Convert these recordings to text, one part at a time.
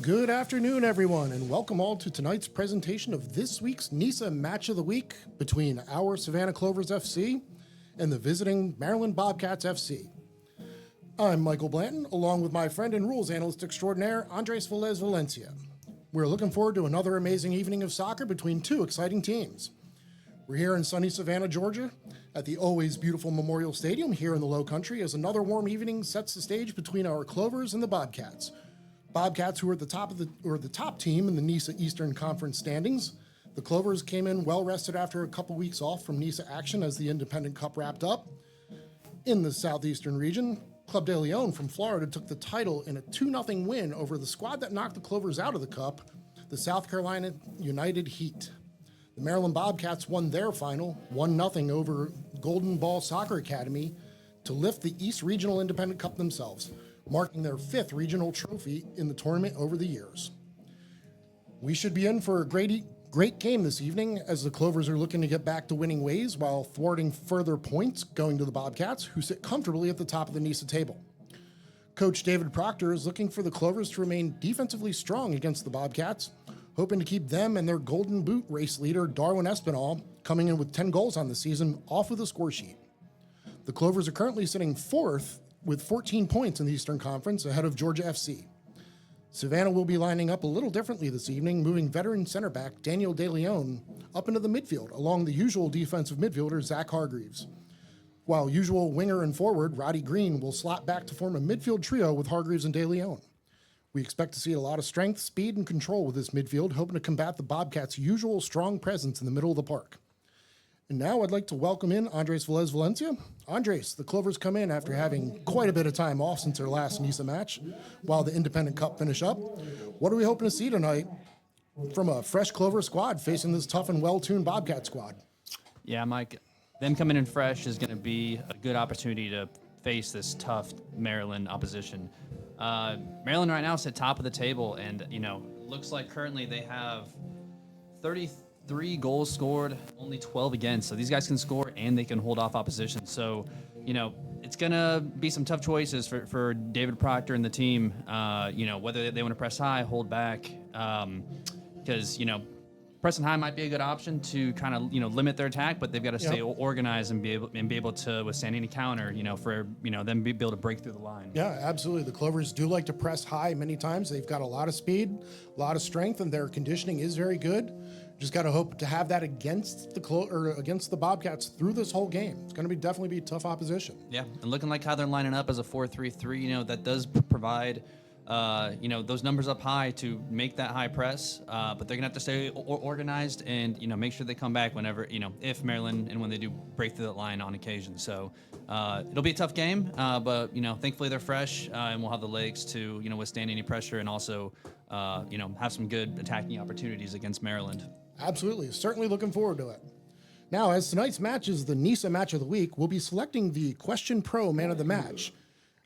Good afternoon, everyone, and welcome all to tonight's presentation of this week's NISA Match of the Week between our Savannah Clovers FC and the visiting Maryland Bobcats FC. I'm Michael Blanton, along with my friend and rules analyst extraordinaire, Andres Velez Valencia. We're looking forward to another amazing evening of soccer between two exciting teams. We're here in sunny Savannah, Georgia, at the always beautiful Memorial Stadium here in the Low Country as another warm evening sets the stage between our Clovers and the Bobcats. Bobcats, who are the top team in the NISA Eastern Conference standings. The Clovers came in well rested after a couple weeks off from NISA action as the Independent Cup wrapped up. In the southeastern region, Club de Leon from Florida took the title in a 2-0 win over the squad that knocked the Clovers out of the Cup, the South Carolina United Heat. The Maryland Bobcats won their final 1-0 over Golden Ball Soccer Academy to lift the East Regional Independent Cup themselves, marking their 5th regional trophy in the tournament over the years. We should be in for a great game this evening as the Clovers are looking to get back to winning ways while thwarting further points going to the Bobcats, who sit comfortably at the top of the NISA table. Coach David Proctor is looking for the Clovers to remain defensively strong against the Bobcats, hoping to keep them and their Golden Boot race leader, Darwin Espinal, coming in with 10 goals on the season, off of the score sheet. The Clovers are currently sitting 4th with 14 points in the Eastern Conference ahead of Georgia FC. Savannah will be lining up a little differently this evening, moving veteran center back Daniel De Leon up into the midfield along the usual defensive midfielder Zach Hargreaves, while usual winger and forward Roddy Green will slot back to form a midfield trio with Hargreaves and De Leon. We expect to see a lot of strength, speed, and control with this midfield, hoping to combat the Bobcats' usual strong presence in the middle of the park. And now I'd like to welcome in Andres Velez Valencia. Andres, the Clovers come in after having quite a bit of time off since their last NISA match while the Independent Cup finish up. What are we hoping to see tonight from a fresh Clover squad facing this tough and well-tuned Bobcat squad? Yeah, Mike, them coming in fresh is going to be a good opportunity to face this tough Maryland opposition. Maryland right now is at top of the table, and, looks like currently they have 33 goals scored, only 12 against. So these guys can score and they can hold off opposition. So, it's going to be some tough choices for David Proctor and the team, whether they want to press high, hold back, because, pressing high might be a good option to kind of, limit their attack, but they've got to stay organized and be able to withstand any counter, for, them be able to break through the line. Yeah, absolutely. The Clovers do like to press high many times. They've got a lot of speed, a lot of strength, and their conditioning is very good. Just got to hope to have that against the Bobcats through this whole game. It's going to definitely be tough opposition. Yeah, and looking like how they're lining up as a 4-3-3, that does provide those numbers up high to make that high press, but they're gonna have to stay organized and make sure they come back whenever if Maryland and when they do break through that line on occasion. So it'll be a tough game, but thankfully they're fresh and we'll have the legs to withstand any pressure and also have some good attacking opportunities against Maryland. Absolutely, certainly looking forward to it. Now, as tonight's match is the NISA Match of the Week, we'll be selecting the Question Pro Man of the Match.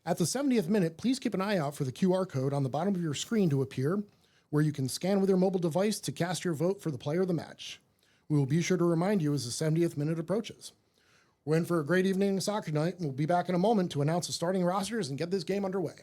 At the 70th minute, please keep an eye out for the QR code on the bottom of your screen to appear, where you can scan with your mobile device to cast your vote for the player of the match. We will be sure to remind you as the 70th minute approaches. We're in for a great evening of soccer tonight, and we'll be back in a moment to announce the starting rosters and get this game underway.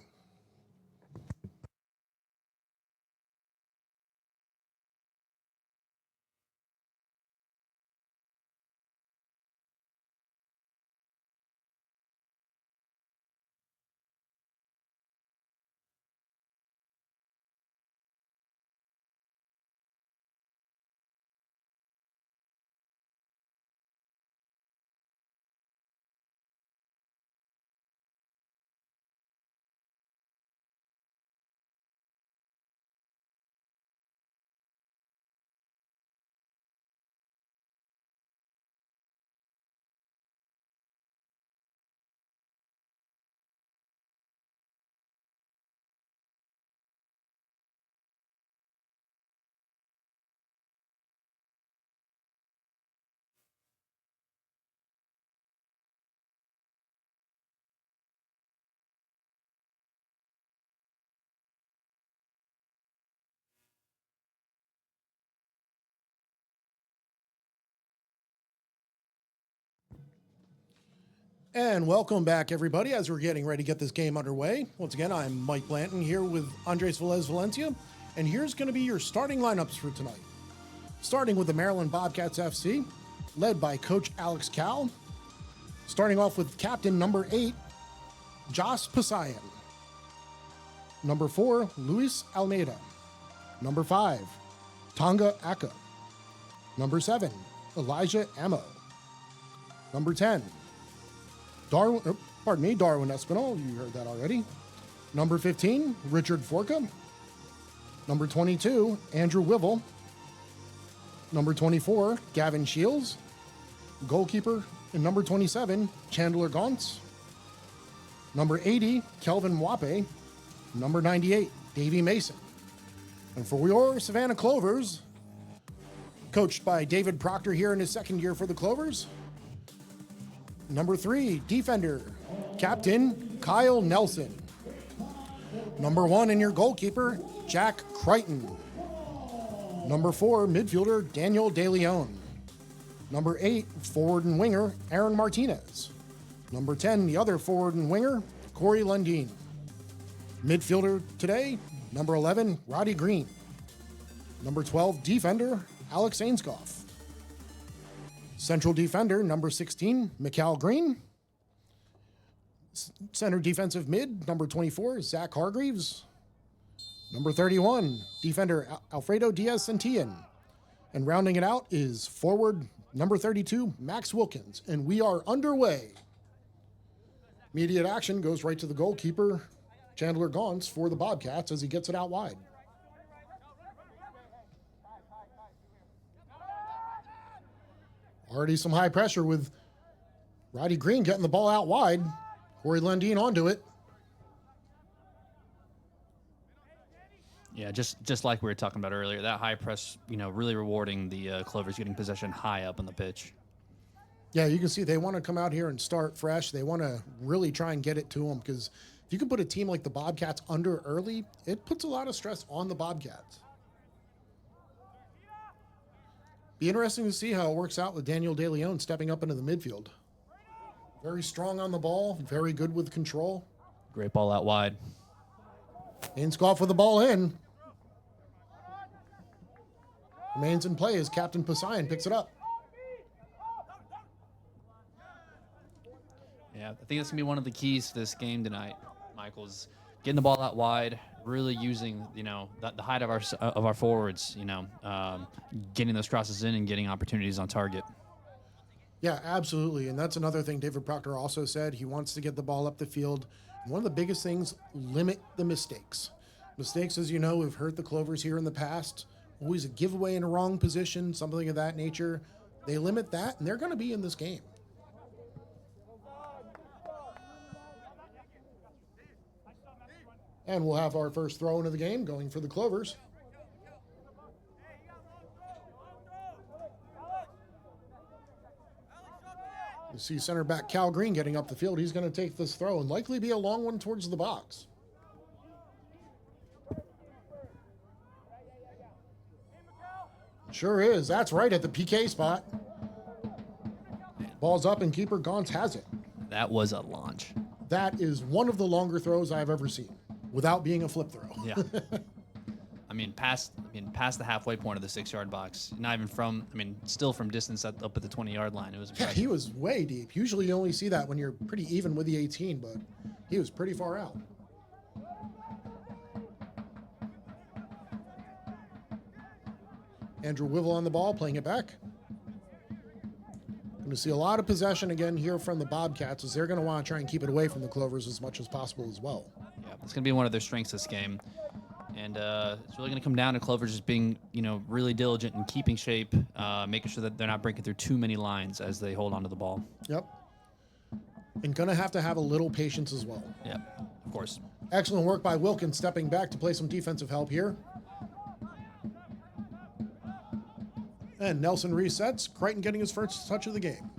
And welcome back, everybody, as we're getting ready to get this game underway. Once again, I'm Mike Blanton here with Andres Velez Valencia, And here's going to be your starting lineups for tonight. Starting with the Maryland Bobcats FC, led by Coach Alex Cal. Starting off with captain number 8, Josh Pasayan. Number 4, Luis Almeida. Number 5, Tonga Aka. Number 7, Elijah Amo. Number 10, Darwin Espinal. You heard that already. Number 15, Richard Forka. Number 22, Andrew Wivel. Number 24, Gavin Shields. Goalkeeper. And number 27, Chandler Gauntz. Number 80, Kelvin Wape. Number 98, Davey Mason. And for your Savannah Clovers, coached by David Proctor here in his second year for the Clovers. Number 3, defender, Captain Kyle Nelson. Number 1 in your goalkeeper, Jack Crichton. Number 4, midfielder, Daniel De Leon. Number 8, forward and winger, Aaron Martinez. Number 10, the other forward and winger, Corey Lundeen. Midfielder today, number 11, Roddy Green. Number 12, defender, Alex Ainscough. Central defender, number 16, Mikal Green. Center defensive mid, number 24, Zach Hargreaves. Number 31, defender, Alfredo Diaz-Santillan. And rounding it out is forward, number 32, Max Wilkins. And we are underway. Immediate action goes right to the goalkeeper, Chandler Gauntz, for the Bobcats as he gets it out wide. Already some high pressure with Roddy Green getting the ball out wide. Corey Lundeen onto it. Yeah, just like we were talking about earlier, that high press, really rewarding the Clovers getting possession high up on the pitch. Yeah, you can see they want to come out here and start fresh. They want to really try and get it to them because if you can put a team like the Bobcats under early, it puts a lot of stress on the Bobcats. Be interesting to see how it works out with Daniel De Leon stepping up into the midfield. Very strong on the ball, very good with control. Great ball out wide. Ainscough with the ball in. Remains in play as Captain Pasayan picks it up. Yeah, I think that's going to be one of the keys to this game tonight, Michael, is getting the ball out wide, really using, the height of our forwards, getting those crosses in and getting opportunities on target. Yeah, absolutely. And that's another thing David Proctor also said. He wants to get the ball up the field. One of the biggest things, limit the mistakes. Mistakes, as you know, have hurt the Clovers here in the past. Always a giveaway in a wrong position, something of that nature. They limit that, and they're going to be in this game. And we'll have our first throw into the game going for the Clovers. You see center back Cal Green getting up the field. He's going to take this throw and likely be a long one towards the box. Sure is. That's right at the PK spot. Ball's up and keeper Gauntz has it. That was a launch. That is one of the longer throws I've ever seen without being a flip throw. Yeah. Past the halfway point of the 6-yard box. Not even still from distance up at the 20-yard line. It was impressive. Yeah, he was way deep. Usually you only see that when you're pretty even with the 18, but he was pretty far out. Andrew Wivel on the ball, playing it back. Going to see a lot of possession again here from the Bobcats as they're going to want to try and keep it away from the Clovers as much as possible as well. Yeah, it's going to be one of their strengths this game. And it's really going to come down to Clovers just being, really diligent and keeping shape, making sure that they're not breaking through too many lines as they hold onto the ball. Yep. And going to have a little patience as well. Yeah, of course. Excellent work by Wilkins stepping back to play some defensive help here. And Nelson resets. Crichton getting his first touch of the game.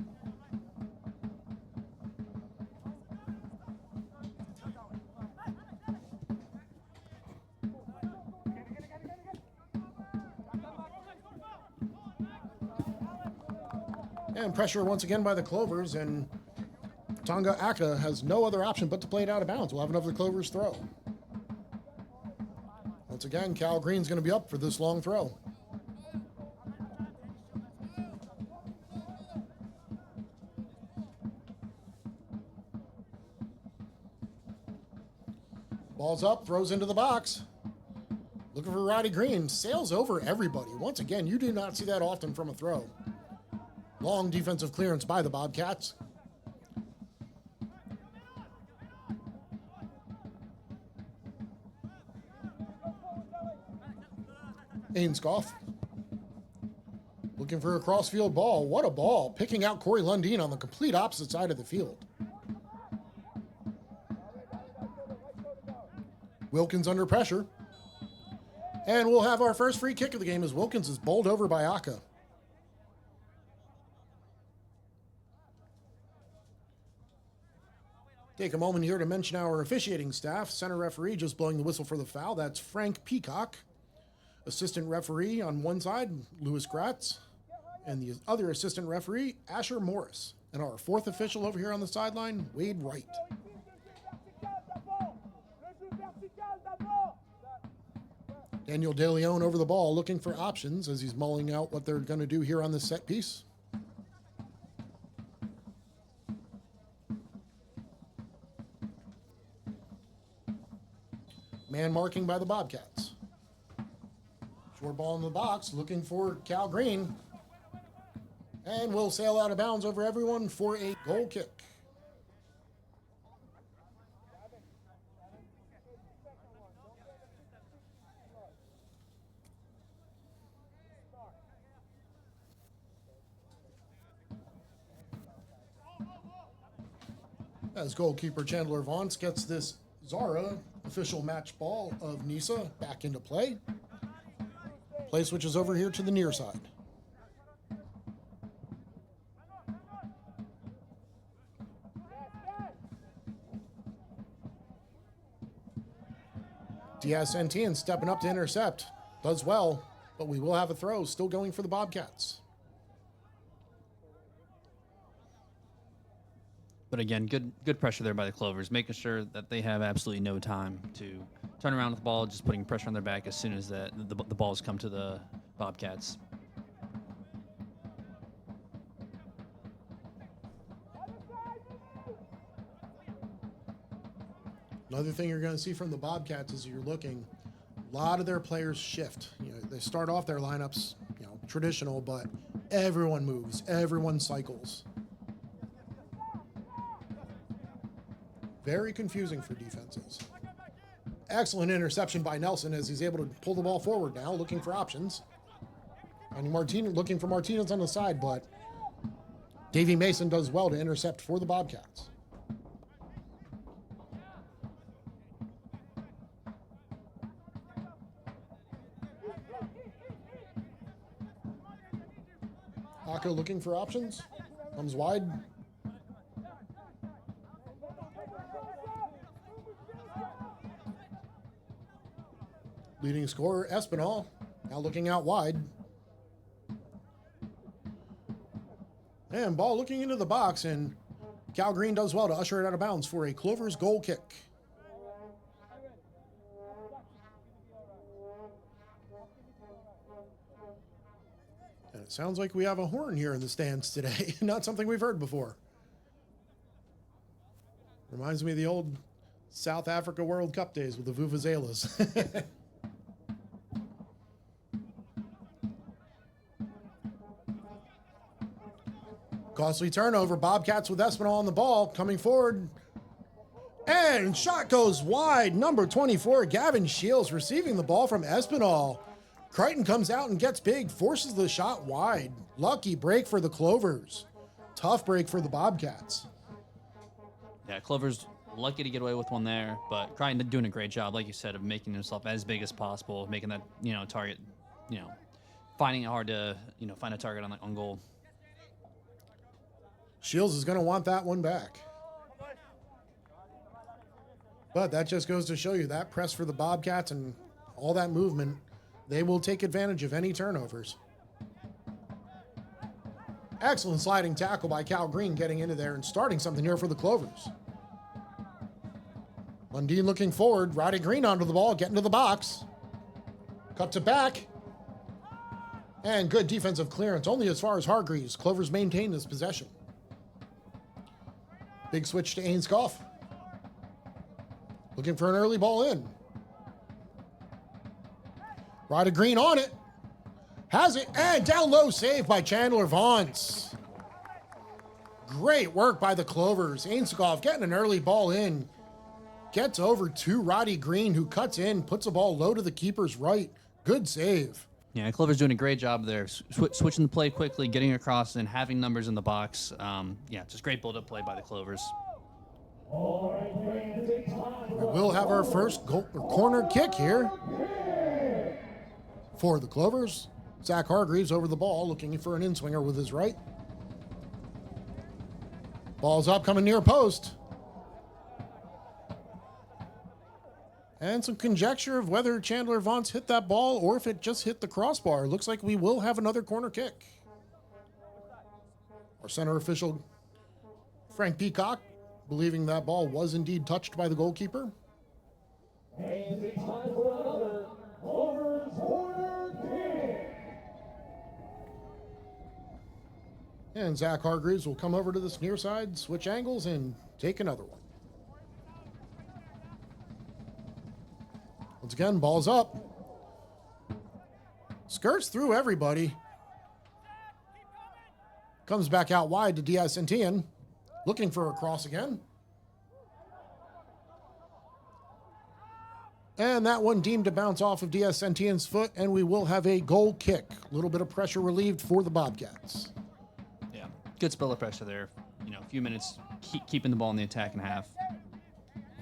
And pressure once again by the Clovers, and Tonga Aka has no other option but to play it out of bounds. We'll have another Clovers throw. Once again, Cal Green's going to be up for this long throw. Ball's up, throws into the box. Looking for Roddy Green. Sails over everybody. Once again, you do not see that often from a throw. Long defensive clearance by the Bobcats. Ainscough. Looking for a crossfield ball. What a ball. Picking out Corey Lundeen on the complete opposite side of the field. Wilkins under pressure. And we'll have our first free kick of the game as Wilkins is bowled over by Aka. Take a moment here to mention our officiating staff. Center referee just blowing the whistle for the foul. That's Frank Peacock. Assistant referee on one side, Louis Gratz. And the other assistant referee, Asher Morris. And our fourth official over here on the sideline, Wade Wright. Daniel De Leon over the ball looking for options as he's mulling out what they're going to do here on this set piece. Man marking by the Bobcats. Short ball in the box looking for Cal Green. And will sail out of bounds over everyone for a goal kick. As goalkeeper Chandler Vance gets this Zara official match ball of Nisa back into play. Play switches over here to the near side. Diaz Santillan stepping up to intercept. Does well, but we will have a throw still going for the Bobcats. But again, good pressure there by the Clovers, making sure that they have absolutely no time to turn around with the ball, just putting pressure on their back as soon as the balls come to the Bobcats. Another thing you're going to see from the Bobcats is you're looking, a lot of their players shift. You know, they start off their lineups, traditional, but everyone moves, everyone cycles. Very confusing for defenses. Excellent interception by Nelson as he's able to pull the ball forward now, looking for options. Looking for Martinez on the side, but Davey Mason does well to intercept for the Bobcats. Aka looking for options. Comes wide. Leading scorer, Espinal, now looking out wide. And ball looking into the box, and Cal Green does well to usher it out of bounds for a Clovers goal kick. And it sounds like we have a horn here in the stands today. Not something we've heard before. Reminds me of the old South Africa World Cup days with the Vuvuzelas. Costly turnover. Bobcats with Espinal on the ball, coming forward. And shot goes wide. Number 24, Gavin Shields, receiving the ball from Espinal. Crichton comes out and gets big, forces the shot wide. Lucky break for the Clovers. Tough break for the Bobcats. Yeah, Clovers lucky to get away with one there, but Crichton doing a great job, like you said, of making himself as big as possible, making that, target, finding it hard to, find a target on goal. Shields is going to want that one back. But that just goes to show you that press for the Bobcats and all that movement, they will take advantage of any turnovers. Excellent sliding tackle by Cal Green getting into there and starting something here for the Clovers. Lundeen looking forward. Roddy Green onto the ball, getting to the box. Cuts it back. And good defensive clearance, only as far as Hargreaves. Clovers maintain this possession. Big switch to Ainscough. Looking for an early ball in. Ryder Green on it. Has it, and down low save by Chandler Vance. Great work by the Clovers. Ainscough getting an early ball in. Gets over to Roddy Green, who cuts in, puts the ball low to the keeper's right. Good save. Yeah, Clover's doing a great job there, switching the play quickly, getting across, and having numbers in the box. Yeah, just great build-up play by the Clovers. We'll have our first corner kick here for the Clovers. Zach Hargreaves over the ball, looking for an in-swinger with his right. Ball's up, coming near post. And some conjecture of whether Chandler Vance hit that ball or if it just hit the crossbar. Looks like we will have another corner kick. Our center official, Frank Peacock, believing that ball was indeed touched by the goalkeeper. And it's time for another Clovers corner kick. And Zach Hargreaves will come over to this near side, switch angles, and take another one. Once again, ball's up. Skirts through everybody. Comes back out wide to Diaz-Santillan. Looking for a cross again. And that one deemed to bounce off of Diaz-Santillan's foot, and we will have a goal kick. A little bit of pressure relieved for the Bobcats. Yeah, good spell of pressure there. You know, a few minutes keeping the ball in the attacking half.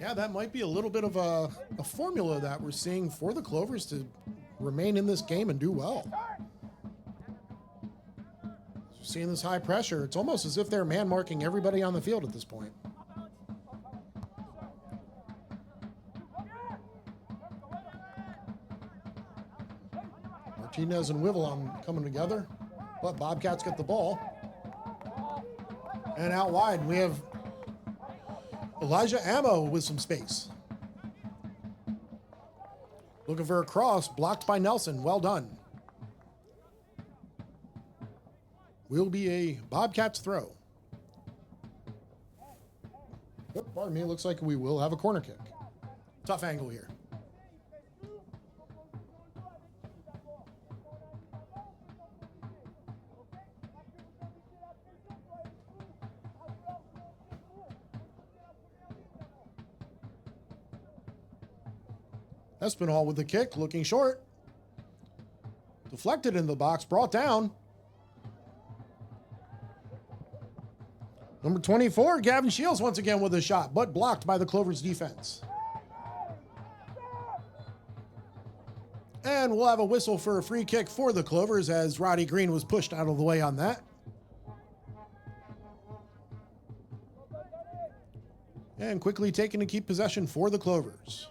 Yeah, that might be a little bit of a formula that we're seeing for the Clovers to remain in this game and do well. Seeing this high pressure, it's almost as if they're man-marking everybody on the field at this point. Martinez and Wivel coming together, but Bobcats get the ball. And out wide, we have Elijah Ammo with some space. Looking for a cross, blocked by Nelson. Well done. Will be a Bobcats throw. Oh, pardon me, looks like we will have a corner kick. Tough angle here. Espinal with the kick, looking short. Deflected in the box, brought down. Number 24, Gavin Shields once again with a shot, but blocked by the Clovers defense. And we'll have a whistle for a free kick for the Clovers as Roddy Green was pushed out of the way on that. And quickly taken to keep possession for the Clovers.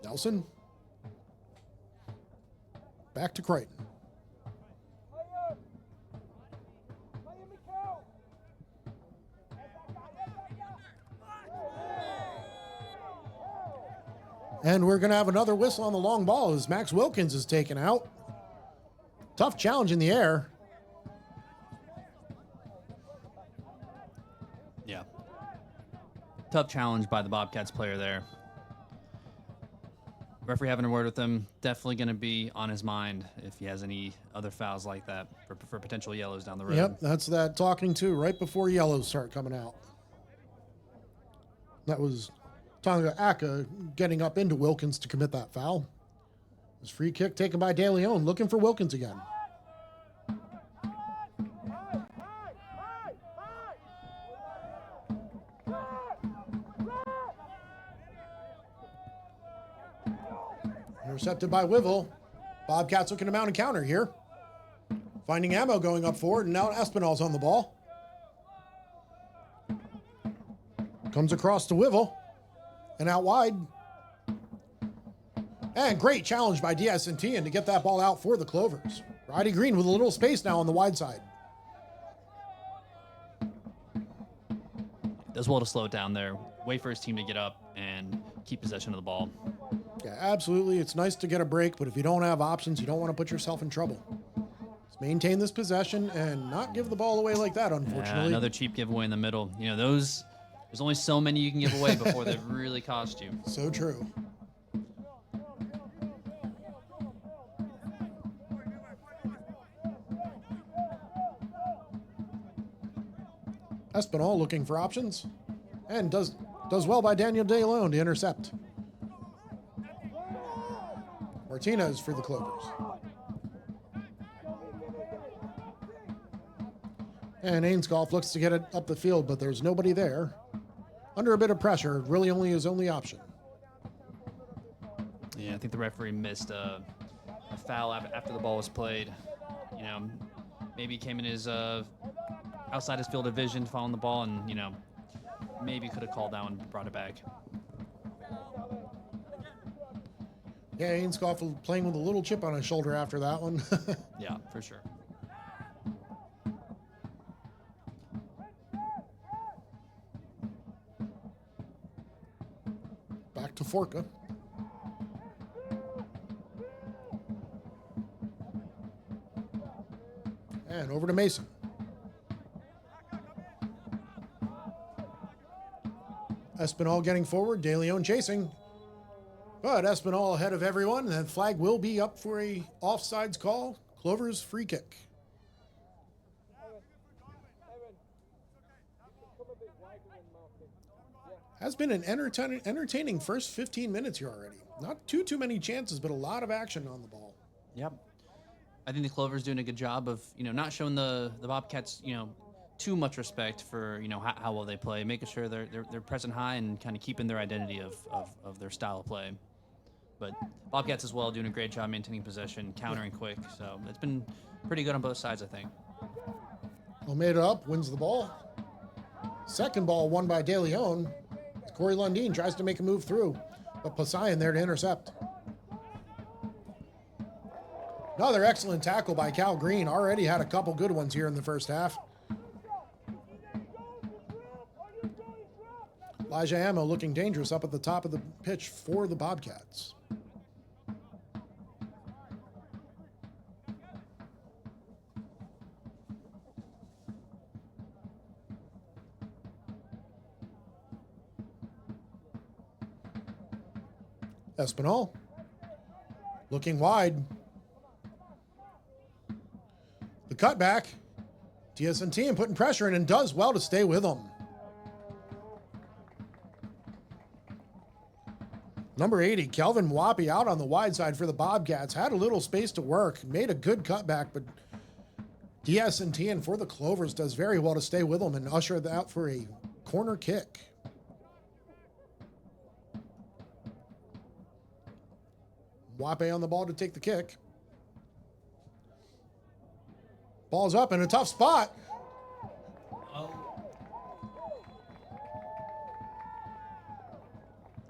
Nelson. Back to Crichton. And we're going to have another whistle on the long ball as Max Wilkins is taken out. Tough challenge in the air. Yeah. Tough challenge by the Bobcats player there. Referee having a word with him, definitely going to be on his mind if he has any other fouls like that for potential yellows down the road. Yep, that's that talking to right before yellows start coming out. That was Tonga Aka getting up into Wilkins to commit that foul. This free kick taken by De Leon, looking for Wilkins again. Intercepted by Wivel. Bobcats looking to mount a counter here. Finding Ammo going up forward, and now Espinal's on the ball. Comes across to Wivel. And out wide. And great challenge by Diaz-Santillan to get that ball out for the Clovers. Roddy Green with a little space now on the wide side. does well to slow it down there, wait for his team to get up, and keep possession of the ball. Yeah, absolutely. It's nice to get a break, but if you don't have options, you don't want to put yourself in trouble. Just maintain this possession and not give the ball away like that, unfortunately. Another cheap giveaway in the middle. You know, there's only so many you can give away before they really cost you. So true. Espinal looking for options and does well by Daniel De Leon to intercept. Martinez for the Clovers. And Ainscough looks to get it up the field, but there's nobody there. Under a bit of pressure, really only his only option. Yeah, I think the referee missed a foul after the ball was played. You know, maybe came in his outside his field of vision following the ball, and you know, maybe could have called down and brought it back. Yeah, Ainscough playing with a little chip on his shoulder after that one. Yeah, for sure. Back to Forka. And over to Mason. Espinal getting forward, De Leon chasing. But Espinal ahead of everyone, and the flag will be up for a offsides call. Clovers free kick. Has been an entertaining first 15 minutes here already. Not too many chances, but a lot of action on the ball. Yep. I think the Clovers doing a good job of, you know, not showing the Bobcats, you know, too much respect for, you know, how well they play, making sure they're pressing high and kind of keeping their identity of their style of play. But Bobcats as well doing a great job maintaining possession, countering quick. So it's been pretty good on both sides, I think. Almeida up, wins the ball. Second ball won by De Leon. Corey Lundeen tries to make a move through, but Poseidon there to intercept. Another excellent tackle by Cal Green. Already had a couple good ones here in the first half. Elijah Ammo looking dangerous up at the top of the pitch for the Bobcats. Espinal looking wide. The cutback. TSNT and putting pressure in and does well to stay with them. Number 80, Kelvin Mwapi out on the wide side for the Bobcats. Had a little space to work. Made a good cutback, but TSNT and for the Clovers does very well to stay with them and usher that out for a corner kick. Mwape on the ball to take the kick. Ball's up in a tough spot.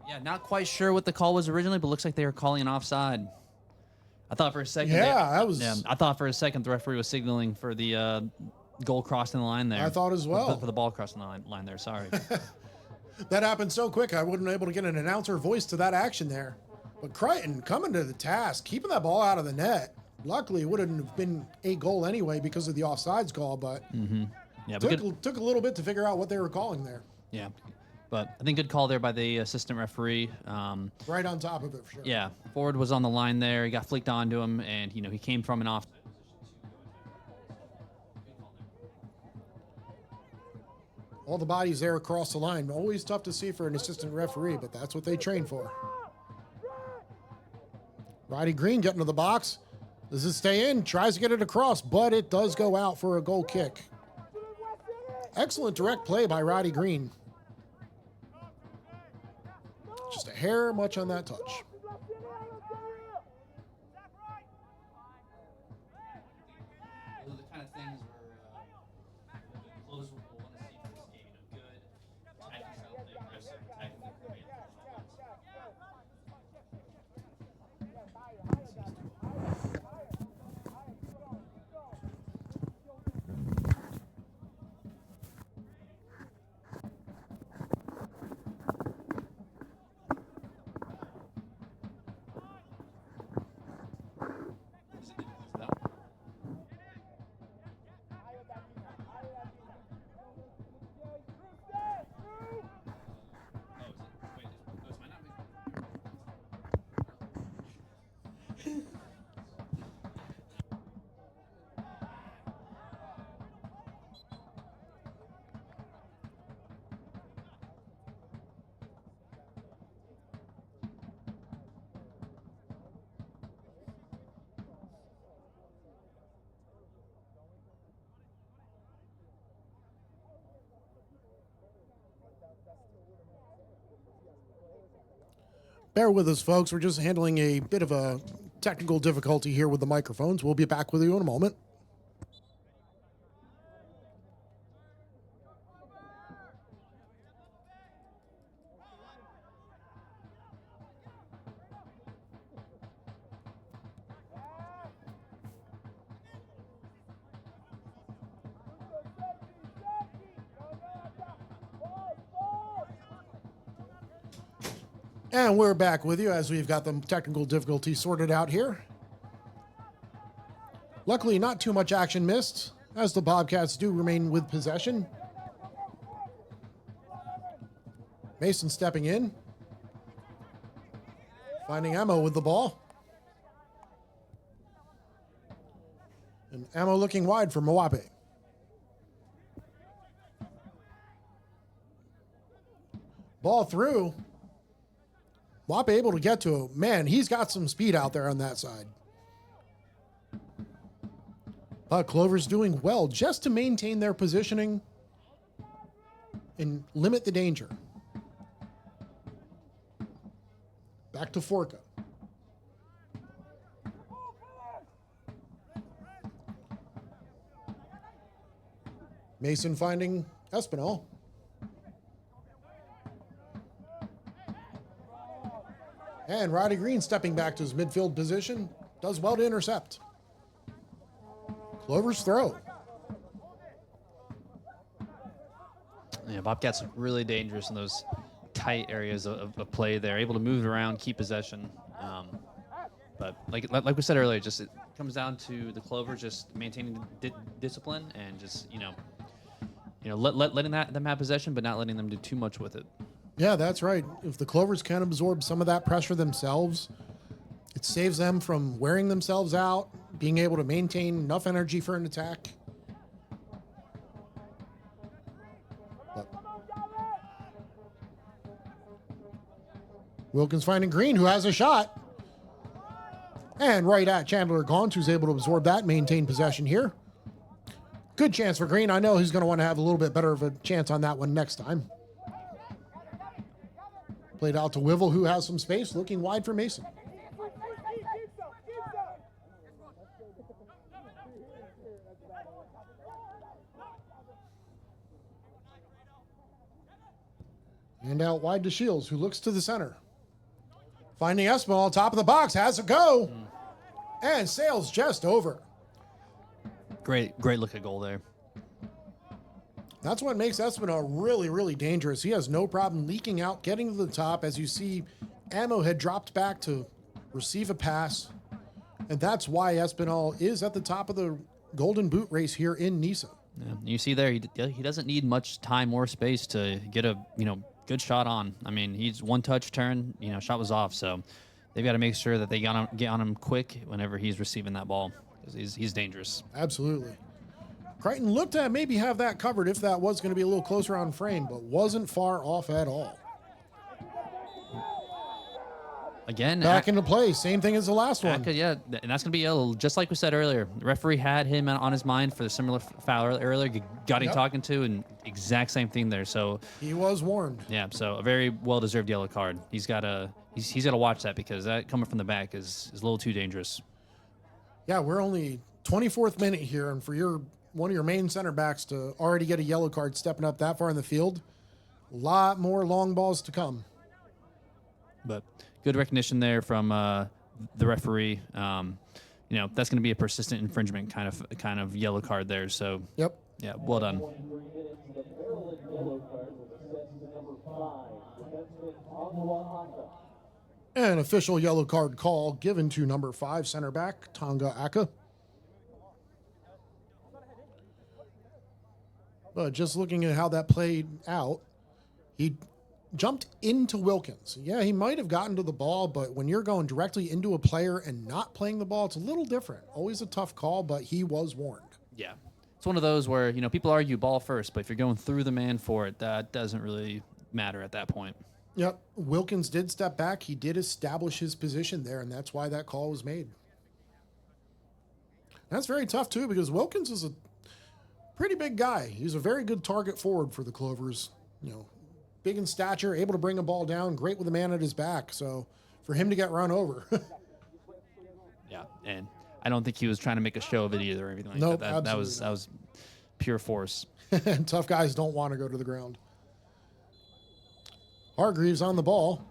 Yeah, not quite sure what the call was originally, but looks like they were calling an offside. I thought for a second. I thought for a second the referee was signaling for the goal crossing the line there. I thought as well. For the ball crossing the line there. Sorry. That happened so quick, I wasn't able to get an announcer voice to that action there. But Crichton coming to the task, keeping that ball out of the net. Luckily, it wouldn't have been a goal anyway because of the offsides call, but Yeah, took a little bit to figure out what they were calling there. Yeah, but I think good call there by the assistant referee. Right on top of it, for sure. Yeah, forward was on the line there. He got flicked onto him, and you know he came from an off. All the bodies there across the line. Always tough to see for an assistant referee, but that's what they train for. Roddy Green getting to the box. Does it stay in? Tries to get it across, but it does go out for a goal kick. Excellent direct play by Roddy Green. Just a hair much on that touch. Those are the kind of things where the closers will want to see from this game. You know, good attacking style play, aggressive, attacking the command. Bear with us, folks. We're just handling a bit of a technical difficulty here with the microphones. We'll be back with you in a moment. And we're back with you as we've got the technical difficulty sorted out here. Luckily, not too much action missed, as the Bobcats do remain with possession. Mason stepping in, finding Ammo with the ball. And Ammo looking wide for Mwape. Ball through. Wap able to get to him. Man, he's got some speed out there on that side. But Clover's doing well just to maintain their positioning and limit the danger. Back to Forka. Mason finding Espinal. And Roddy Green stepping back to his midfield position. Does well to intercept. Clover's throw. Yeah, Bobcats look really dangerous in those tight areas of play. They're able to move around, keep possession. But like we said earlier, just it comes down to the Clover just maintaining discipline and just letting them have possession, but not letting them do too much with it. Yeah, that's right. If the Clovers can absorb some of that pressure themselves, it saves them from wearing themselves out, being able to maintain enough energy for an attack. But Wilkins finding Green, who has a shot. And right at Chandler Gaunt, who's able to absorb that, maintain possession here. Good chance for Green. I know he's going to want to have a little bit better of a chance on that one next time. Played out to Wivel, who has some space, looking wide for Mason. And out wide to Shields, who looks to the center. Finding Espinal, top of the box, has a go. And sails just over. Great look at goal there. That's what makes Espinal really, really dangerous. He has no problem leaking out, getting to the top. As you see, Ammo had dropped back to receive a pass. And that's why Espinal is at the top of the Golden Boot race here in Nisa. Yeah, you see there, he doesn't need much time or space to get a good shot on. I mean, he's one touch turn, shot was off. So they've got to make sure that they get on him quick whenever he's receiving that ball, because he's dangerous. Absolutely. Crichton looked to maybe have that covered if that was going to be a little closer on frame, but wasn't far off at all. Again, back into play. Same thing as the last one. Yeah, and that's going to be yellow. Just like we said earlier, the referee had him on his mind for the similar foul earlier. Got him talking to, and exact same thing there. So he was warned. Yeah, so a very well-deserved yellow card. He's got to watch that, because that coming from the back is a little too dangerous. Yeah, we're only 24th minute here, and for one of your main center backs to already get a yellow card stepping up that far in the field, a lot more long balls to come. But good recognition there from the referee. That's going to be a persistent infringement kind of yellow card there. So yep. Yeah, well done. An official yellow card call given to number 5 center back Tonga Aka. But just looking at how that played out, he jumped into Wilkins. Yeah, he might have gotten to the ball, but when you're going directly into a player and not playing the ball, it's a little different. Always a tough call, but he was warned. Yeah. It's one of those where, people argue ball first, but if you're going through the man for it, that doesn't really matter at that point. Yep. Wilkins did step back. He did establish his position there, and that's why that call was made. That's very tough, too, because Wilkins is a pretty big guy. He's a very good target forward for the Clovers. Big in stature, able to bring a ball down, great with a man at his back. So for him to get run over. Yeah, and I don't think he was trying to make a show of it either or anything like Nope, that. That absolutely was pure force. And tough guys don't want to go to the ground. Hargreaves on the ball,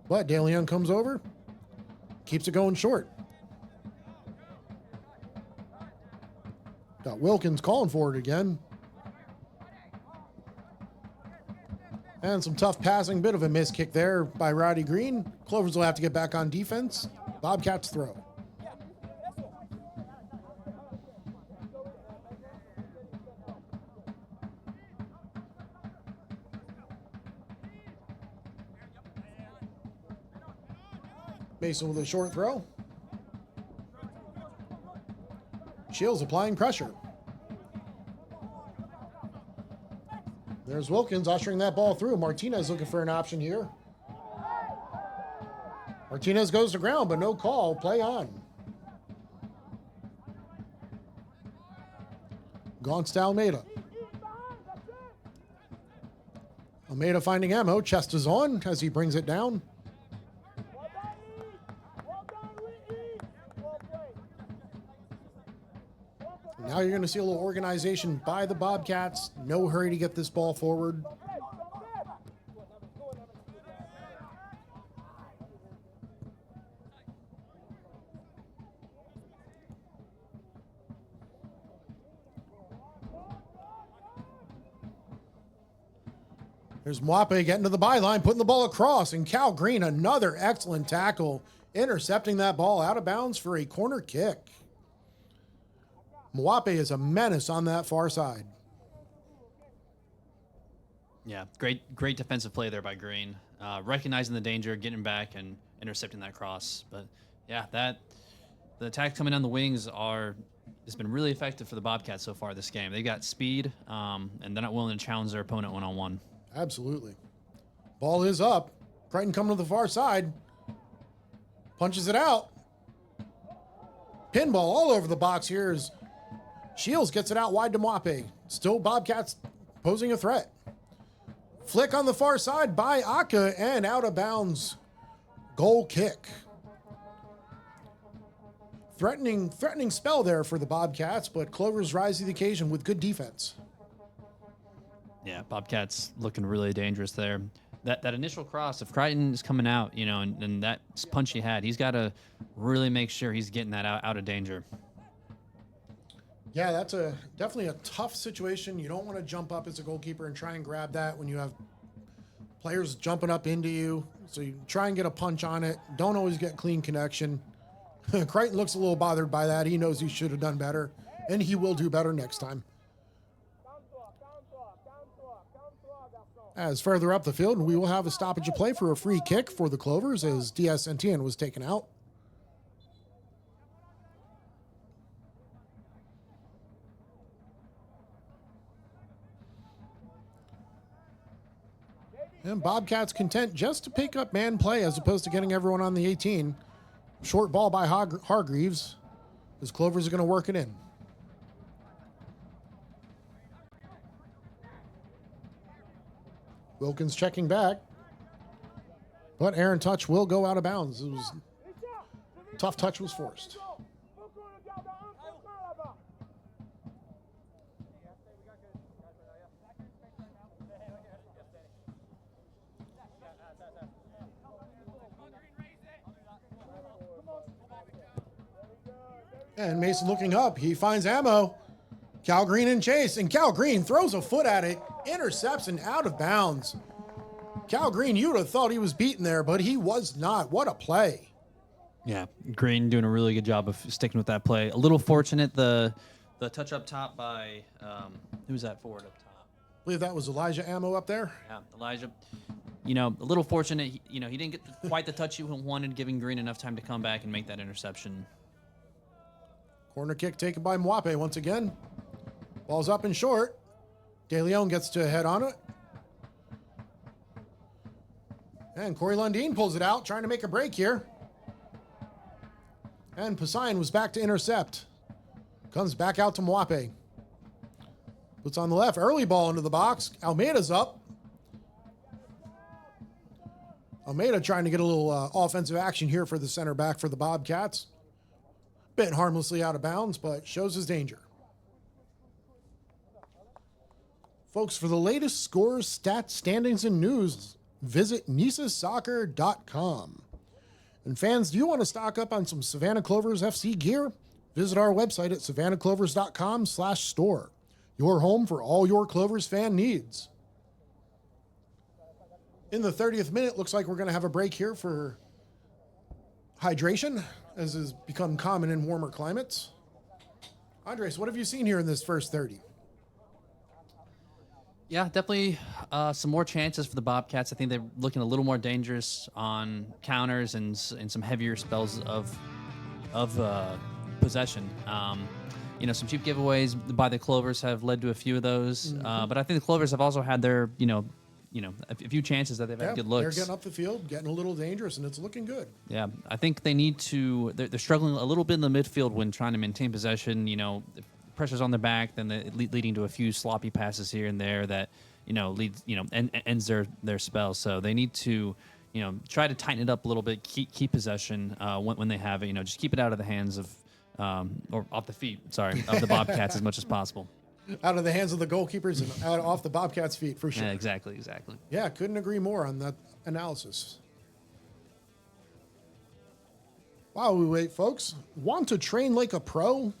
but DeLeon comes over, keeps it going short. Got Wilkins calling for it again. And some tough passing, bit of a miss kick there by Roddy Green. Clovers will have to get back on defense. Bobcats throw. Mason with a short throw. Shields applying pressure. There's Wilkins ushering that ball through. Martinez looking for an option here. Martinez goes to ground, but no call. Play on. Gaunts to Almeida. Almeida finding ammo. Chest is on as he brings it down. Now you're going to see a little organization by the Bobcats. No hurry to get this ball forward. There's Mwape getting to the byline, putting the ball across, and Cal Green, another excellent tackle, intercepting that ball out of bounds for a corner kick. Mwape is a menace on that far side. Yeah, great defensive play there by Green, recognizing the danger, getting back and intercepting that cross. But yeah, the attacks coming down the wings has been really effective for the Bobcats so far this game. They got speed, and they're not willing to challenge their opponent one-on-one. Absolutely. Ball is up. Crichton coming to the far side. Punches it out. Pinball all over the box here as Shields gets it out wide to Mwape. Still Bobcats posing a threat. Flick on the far side by Aka and out of bounds. Goal kick. Threatening spell there for the Bobcats, but Clovers rise to the occasion with good defense. Yeah, Bobcats looking really dangerous there. That initial cross, if Crichton is coming out, and that punch he had, he's got to really make sure he's getting that out of danger. Yeah, that's definitely a tough situation. You don't want to jump up as a goalkeeper and try and grab that when you have players jumping up into you. So you try and get a punch on it. Don't always get clean connection. Crichton looks a little bothered by that. He knows he should have done better, and he will do better next time. As further up the field, we will have a stoppage of play for a free kick for the Clovers as Diaz Etienne was taken out. And Bobcats content just to pick up man play as opposed to getting everyone on the 18. Short ball by Hargreaves as Clovers are going to work it in. Wilkins checking back. But Aaron touch will go out of bounds. It was tough touch was forced. And Mason looking up. He finds ammo. Cal Green in chase, and Cal Green throws a foot at it, intercepts and out of bounds. Cal Green, you would have thought he was beaten there, but he was not. What a play. Yeah, Green doing a really good job of sticking with that play. A little fortunate, the touch up top by, who's that forward up top? I believe that was Elijah Ammo up there. Yeah, Elijah. A little fortunate, he didn't get quite the touch he wanted, giving Green enough time to come back and make that interception. Corner kick taken by Mwape once again. Ball's up and short. DeLeon gets to head on it. And Corey Lundeen pulls it out, trying to make a break here. And Poseidon was back to intercept. Comes back out to Mwape. Puts on the left. Early ball into the box. Almeida's up. Almeida trying to get a little offensive action here for the center back for the Bobcats. Bit harmlessly out of bounds, but shows his danger. Folks, for the latest scores, stats, standings, and news, visit nisasoccer.com. And fans, do you want to stock up on some Savannah Clovers FC gear? Visit our website at savannahclovers.com/store. Your home for all your Clovers fan needs. In the 30th minute, looks like we're going to have a break here for hydration, as has become common in warmer climates. Andres, what have you seen here in this first 30? Yeah, definitely some more chances for the Bobcats. I think they're looking a little more dangerous on counters and some heavier spells of possession. Some cheap giveaways by the Clovers have led to a few of those. But I think the Clovers have also had their, a few chances that they've had good looks. They're getting up the field, getting a little dangerous, and it's looking good. Yeah, I think they need to. They're struggling a little bit in the midfield when trying to maintain possession. The pressure's on their back, then leading to a few sloppy passes here and there that leads ends their spell. So they need to try to tighten it up a little bit, keep possession when they have it. Just keep it out of the hands of or off the feet. Sorry, of the Bobcats as much as possible. Out of the hands of the goalkeepers and off the Bobcats' feet, for sure. Yeah, exactly. Yeah, couldn't agree more on that analysis. While we wait, folks, want to train like a pro?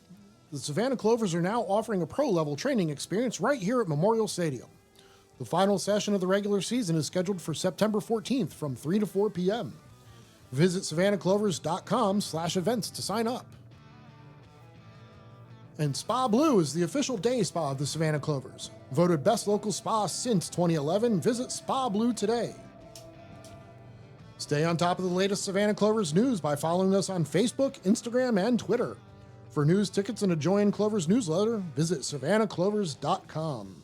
The Savannah Clovers are now offering a pro-level training experience right here at Memorial Stadium. The final session of the regular season is scheduled for September 14th from 3 to 4 p.m. Visit savannahclovers.com/events to sign up. And Spa Blue is the official day spa of the Savannah Clovers. Voted best local spa since 2011, visit Spa Blue today. Stay on top of the latest Savannah Clovers news by following us on Facebook, Instagram, and Twitter. For news, tickets, and to join Clovers newsletter, visit savannahclovers.com.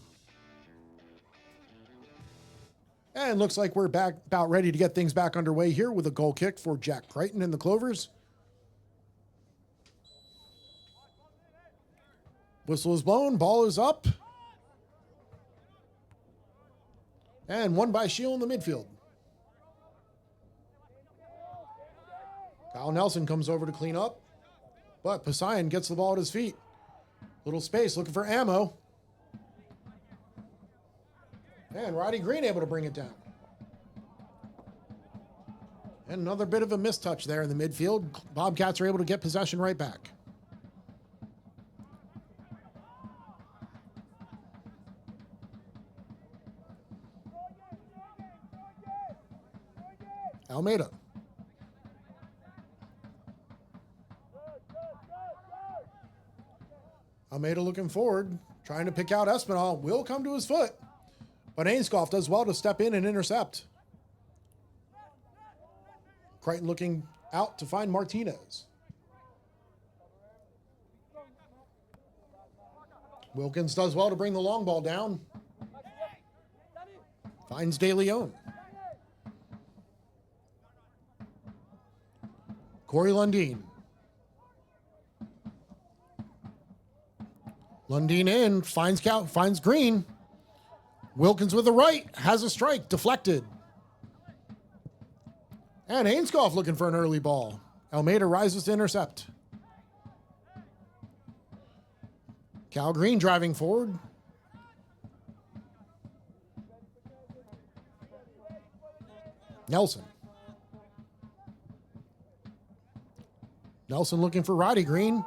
And looks like we're about ready to get things back underway here with a goal kick for Jack Crichton and the Clovers. Whistle is blown, ball is up. And won by Shield in the midfield. Kyle Nelson comes over to clean up, but Poseidon gets the ball at his feet. Little space, looking for ammo. And Roddy Green able to bring it down. And another bit of a mistouch there in the midfield. Bobcats are able to get possession right back. Almeida. Almeida looking forward, trying to pick out Espinal. Will come to his foot, but Ainscough does well to step in and intercept. Crichton looking out to find Martinez. Wilkins does well to bring the long ball down. Finds De Leon. Corey Lundeen. Lundeen in, finds Green. Wilkins with the right, has a strike, deflected. And Ainscough looking for an early ball. Almeida rises to intercept. Cal Green driving forward. Nelson. Nelson looking for Roddy Green.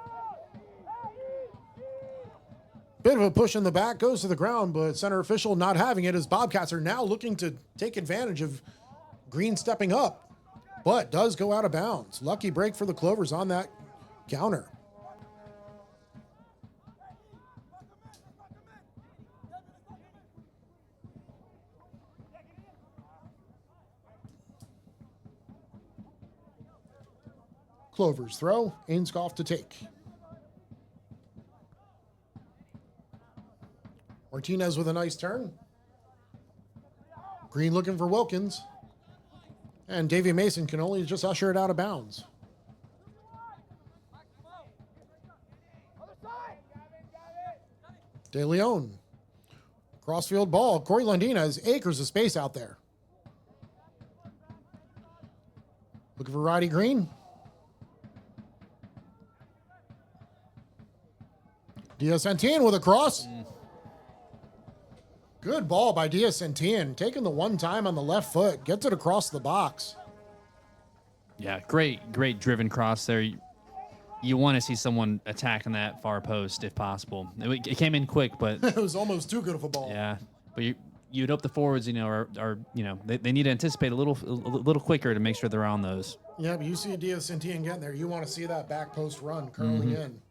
Bit of a push in the back, goes to the ground, but center official not having it as Bobcats are now looking to take advantage of Green stepping up, but does go out of bounds. Lucky break for the Clovers on that counter. Clovers throw, Ainscough to take. Martinez with a nice turn. Green looking for Wilkins. And Davy Mason can only just usher it out of bounds. De Leon. Crossfield ball. Corey Lundeen has acres of space out there. Looking for Roddy Green. Diaz-Santin with a cross. Good ball by Diaz-Santin. Taking the one time on the left foot. Gets it across the box. Yeah, great driven cross there. You want to see someone attacking that far post if possible. It came in quick, but It was almost too good of a ball. yeah. But you'd hope the forwards, are they need to anticipate a little quicker to make sure they're on those. Yeah, but you see Diaz-Santin getting there. You want to see that back post run curling in.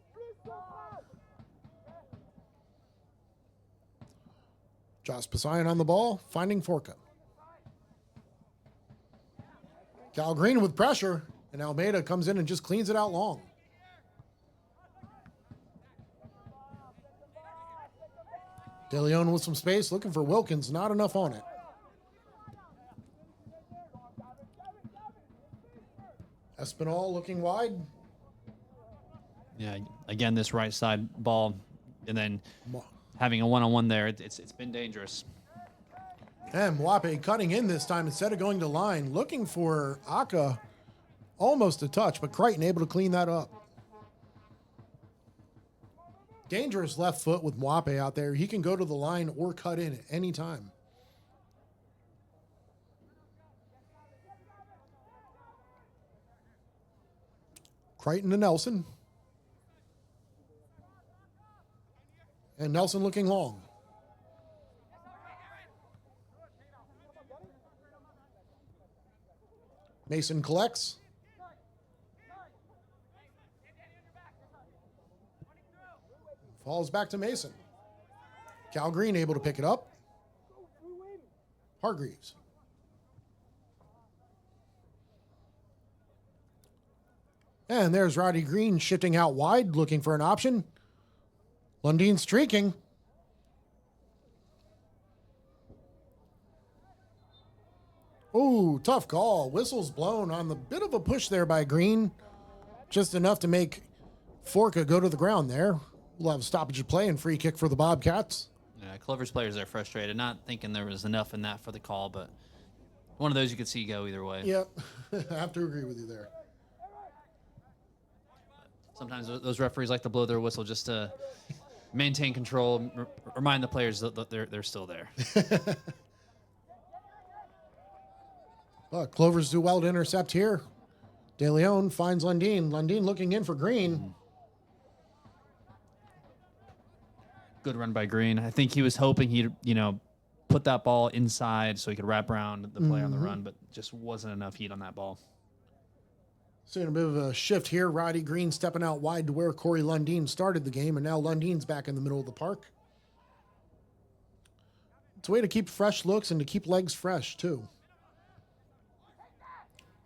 Josh Poseidon on the ball, finding Forka. Cal Green with pressure, and Almeida comes in and just cleans it out long. De Leon with some space, looking for Wilkins, not enough on it. Espinal looking wide. Yeah, again, this right side ball, and then having a one-on-one there, it's been dangerous. And Mwape cutting in this time instead of going to line, looking for Aka, almost a touch, but Crichton able to clean that up. Dangerous left foot with Mwape out there. He can go to the line or cut in at any time. Crichton to Nelson. And Nelson looking long. Mason collects. Falls back to Mason. Cal Green able to pick it up. Hargreaves. And there's Roddy Green shifting out wide, looking for an option. Lundin streaking. Ooh, tough call. Whistle's blown on the bit of a push there by Green. Just enough to make Forka go to the ground there. We'll have a stoppage of play and free kick for the Bobcats. Yeah, Clovers players are frustrated, not thinking there was enough in that for the call, but one of those you could see go either way. Yep, I have to agree with you there. Sometimes those referees like to blow their whistle just to maintain control, remind the players that they're still there. But Clovers do well to intercept here. De Leon finds Lundin. Lundin looking in for Green. Good run by Green. I think he was hoping he'd, put that ball inside so he could wrap around the player on the run, but just wasn't enough heat on that ball. Seeing a bit of a shift here. Roddy Green stepping out wide to where Corey Lundin started the game, and now Lundin's back in the middle of the park. It's a way to keep fresh looks and to keep legs fresh, too.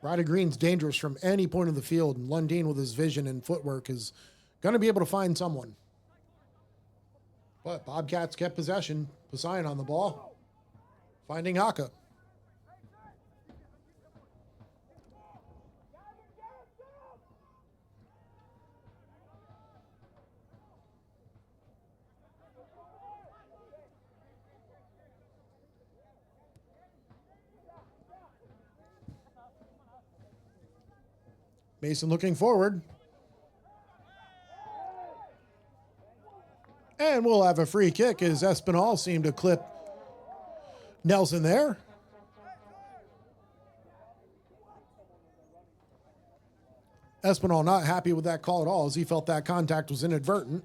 Roddy Green's dangerous from any point of the field, and Lundin with his vision and footwork is going to be able to find someone. But Bobcats kept possession. Poseidon on the ball. Finding Aka. Mason looking forward. And we'll have a free kick as Espinal seemed to clip Nelson there. Espinal not happy with that call at all as he felt that contact was inadvertent.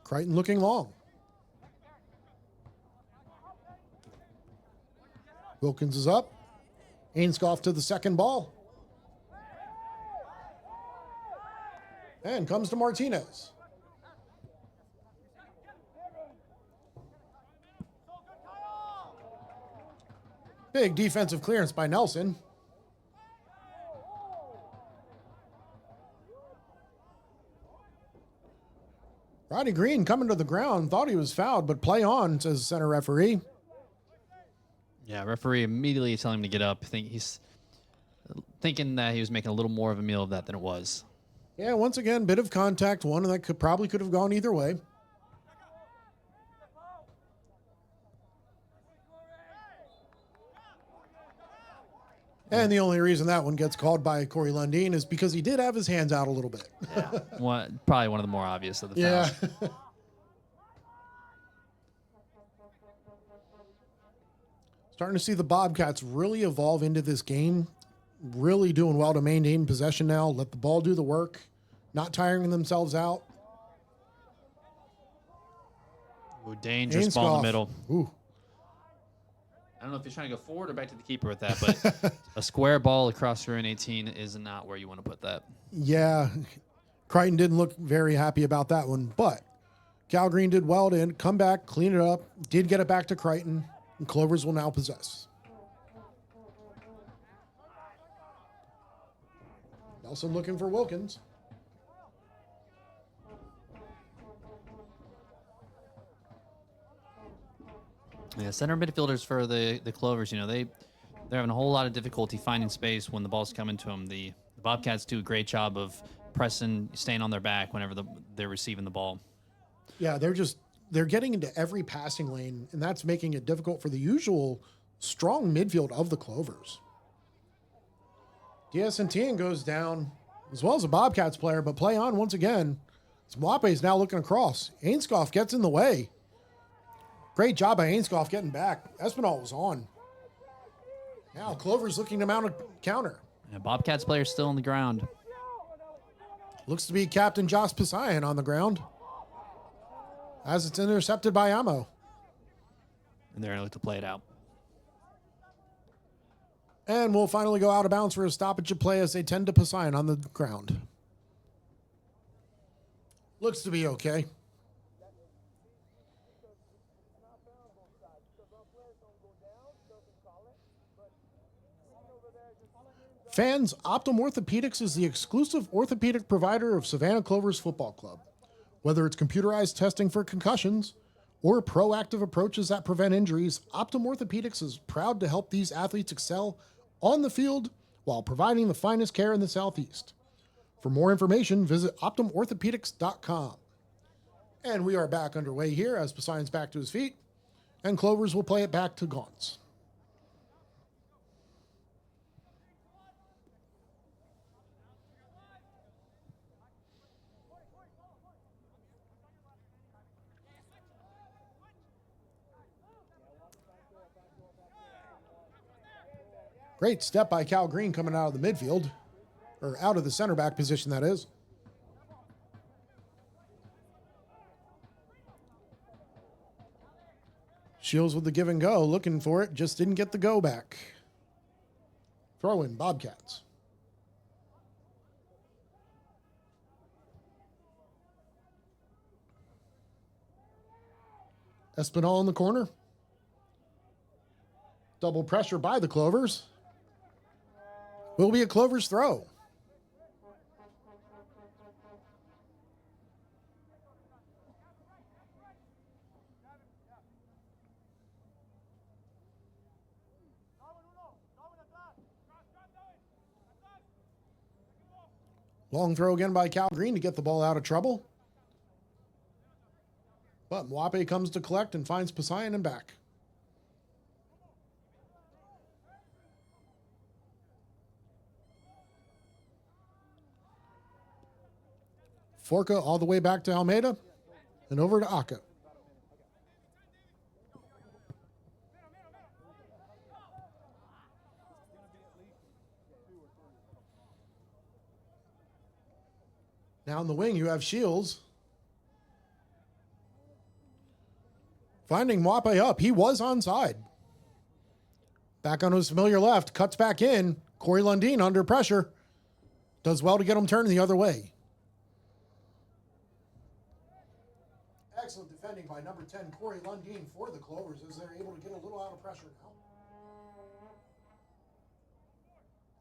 Crichton looking long. Wilkins is up. Ainscough to the second ball. And comes to Martinez. Big defensive clearance by Nelson. Roddy Green coming to the ground. Thought he was fouled, but play on, says the center referee. Yeah, referee immediately telling him to get up. I think he's thinking that he was making a little more of a meal of that than it was. Yeah, once again, bit of contact, one that probably could have gone either way. And the only reason that one gets called by Corey Lundeen is because he did have his hands out a little bit. Probably one of the more obvious of the Yeah. fouls. Starting to see the Bobcats really evolve into this game. Really doing well to maintain possession now. Let the ball do the work. Not tiring themselves out. Ooh, dangerous ball in the middle. Ooh. I don't know if he's trying to go forward or back to the keeper with that, but a square ball across your own 18 is not where you want to put that. Yeah. Crichton didn't look very happy about that one, but Cal Green did well to come back, clean it up, did get it back to Crichton, and Clovers will now possess. Nelson looking for Wilkins. Yeah, center midfielders for the Clovers, they're having a whole lot of difficulty finding space when the ball's coming to them. The Bobcats do a great job of pressing, staying on their back whenever they're receiving the ball. Yeah, they're getting into every passing lane, and that's making it difficult for the usual strong midfield of the Clovers. Diaz-Santillan goes down, as well as a Bobcats player, but play on once again. Mwape is now looking across. Ainscough gets in the way. Great job by Ainscough getting back. Espinal was on. Now Clover's looking to mount a counter. Yeah, Bobcats player still on the ground. Looks to be Captain Josh Pisayan on the ground, as it's intercepted by Amo. And they're going to look to play it out. And we'll finally go out of bounds for a stoppage of play as they tend to Pisayan on the ground. Looks to be okay. Fans, Optum Orthopedics is the exclusive orthopedic provider of Savannah Clovers Football Club. Whether it's computerized testing for concussions or proactive approaches that prevent injuries, Optum Orthopedics is proud to help these athletes excel on the field while providing the finest care in the Southeast. For more information, visit OptumOrthopedics.com. And we are back underway here as Poseidon's back to his feet, and Clovers will play it back to Gaunts. Great step by Cal Green coming out of the midfield, or out of the center back position, that is. Shields with the give and go, looking for it, just didn't get the go back. Throw in Bobcats. Espinal in the corner. Double pressure by the Clovers. Will be a Clovers throw. Long throw again by Cal Green to get the ball out of trouble. But Mwape comes to collect and finds Poseidon and back. Forca all the way back to Almeida and over to Aka. Now in the wing, you have Shields. Finding Mwape up. He was onside. Back on his familiar left. Cuts back in. Corey Lundeen under pressure. Does well to get him turned the other way. Excellent defending by number 10, Corey Lundeen, for the Clovers as they're able to get a little out of pressure now.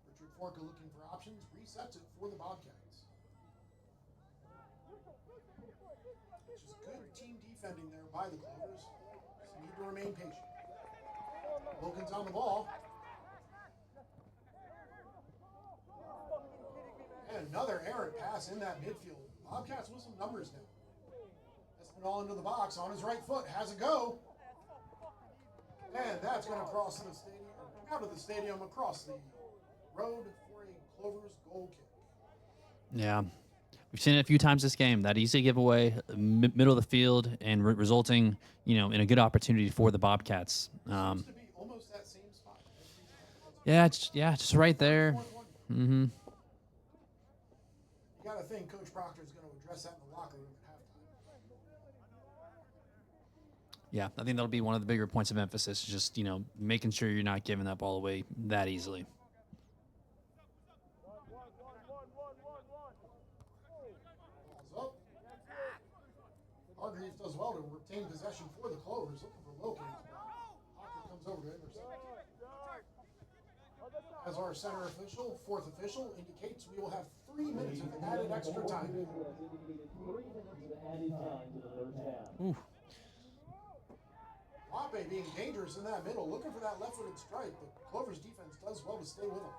Richard Forca looking for options. Resets it for the Bobcats. Which is good team defending there by the Clovers. Just need to remain patient. Wilkins on the ball. And another errant pass in that midfield. Bobcats with some numbers now. Espinal into the box on his right foot. Has a go. And that's going to cross the stadium, out of the stadium across the road for a Clovers goal kick. Yeah. We've seen it a few times this game. That easy giveaway, middle of the field, and resulting, in a good opportunity for the Bobcats. Seems to be almost that same spot every time. Yeah, just right there. Mm-hmm. You got to think Coach Proctor's going to address that in the locker room at halftime. Yeah, I think that'll be one of the bigger points of emphasis, just, making sure you're not giving that ball away that easily. Ball's up. Hargreaves does well to retain possession for the Clovers, looking for Wilkins. Hawker comes over to intercept. As our center official, fourth official, indicates we will have 3 minutes of added extra time. 3 minutes of added time to the third half. Ooh. Wape being dangerous in that middle, looking for that left-footed strike, but Clover's defense does well to stay with him.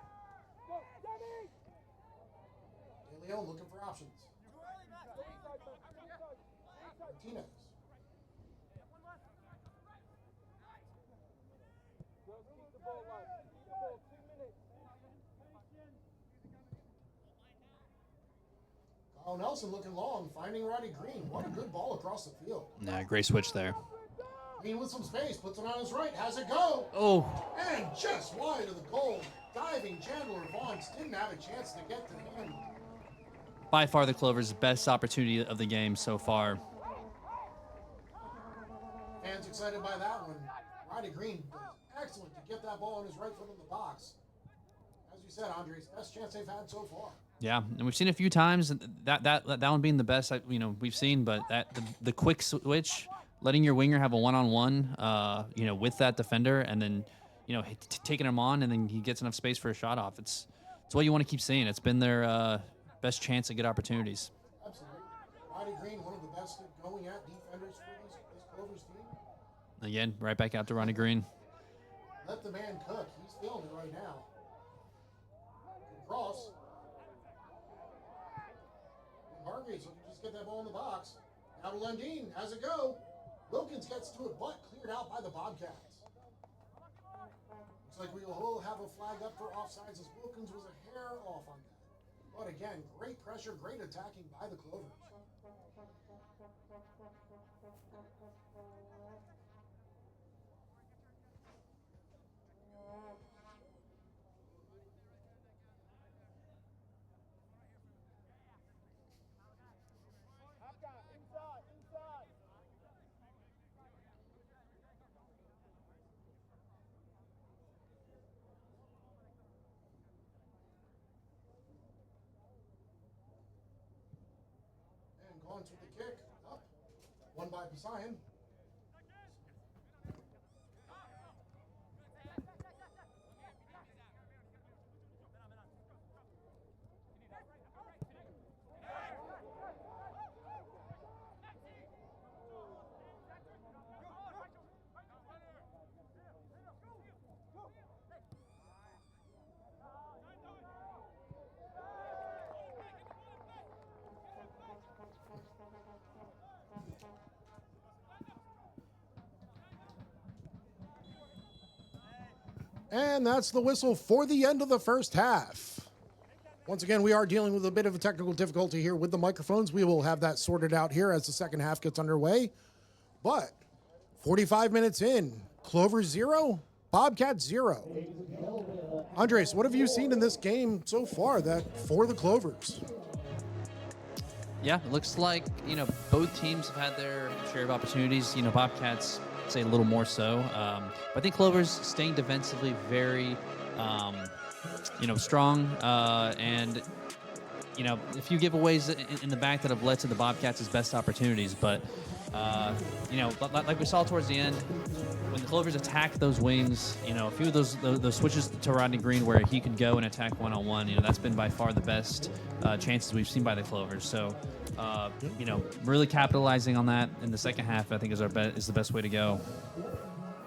De Leon looking for options. Martinez. Kyle Nelson looking long, finding Roddy Green. What a good ball across the field. Yeah, great switch there. Green with some space, puts it on his right, has it go. Oh. And just wide of the goal. Diving Chandler Vaughn's didn't have a chance to get to him. By far the Clovers' best opportunity of the game so far. Fans excited by that one. Roddy Green does excellent to get that ball on his right foot in the box. As you said, Andres, best chance they've had so far. Yeah, and we've seen it a few times. That one being the best we've seen, but the quick switch, letting your winger have a one-on-one, with that defender, and then taking him on, and then he gets enough space for a shot off. It's what you want to keep seeing. It's been their best chance at good opportunities. Absolutely. Roddy Green, one of the best at going at defenders for this Clovers team. Again, right back out to Ronnie Green. Let the man cook. He's feeling it right now. Good cross. Hargreaves looking to just get that ball in the box. Now to Lundeen. Has it go. Wilkins gets to it, but cleared out by the Bobcats. Looks like we will have a flag up for offsides as Wilkins was a hair off on that. But again, great pressure, great attacking by the Clovers. Gons with the kick. Up. One by Poseidon. And that's the whistle for the end of the first half. Once again, we are dealing with a bit of a technical difficulty here with the microphones. We will have that sorted out here as the second half gets underway. But 45 minutes in, Clover 0, Bobcat 0. Andres, what have you seen in this game so far for the Clovers? Yeah, it looks like, both teams have had their share of opportunities. Bobcats, say a little more so. But I think Clover's staying defensively very, strong. And, a few giveaways in the back that have led to the Bobcats' best opportunities. But, like we saw towards the end, when the Clovers attack those wings, a few of those switches to Rodney Green where he could go and attack one-on-one, that's been by far the best chances we've seen by the Clovers. So, really capitalizing on that in the second half, I think is the best way to go.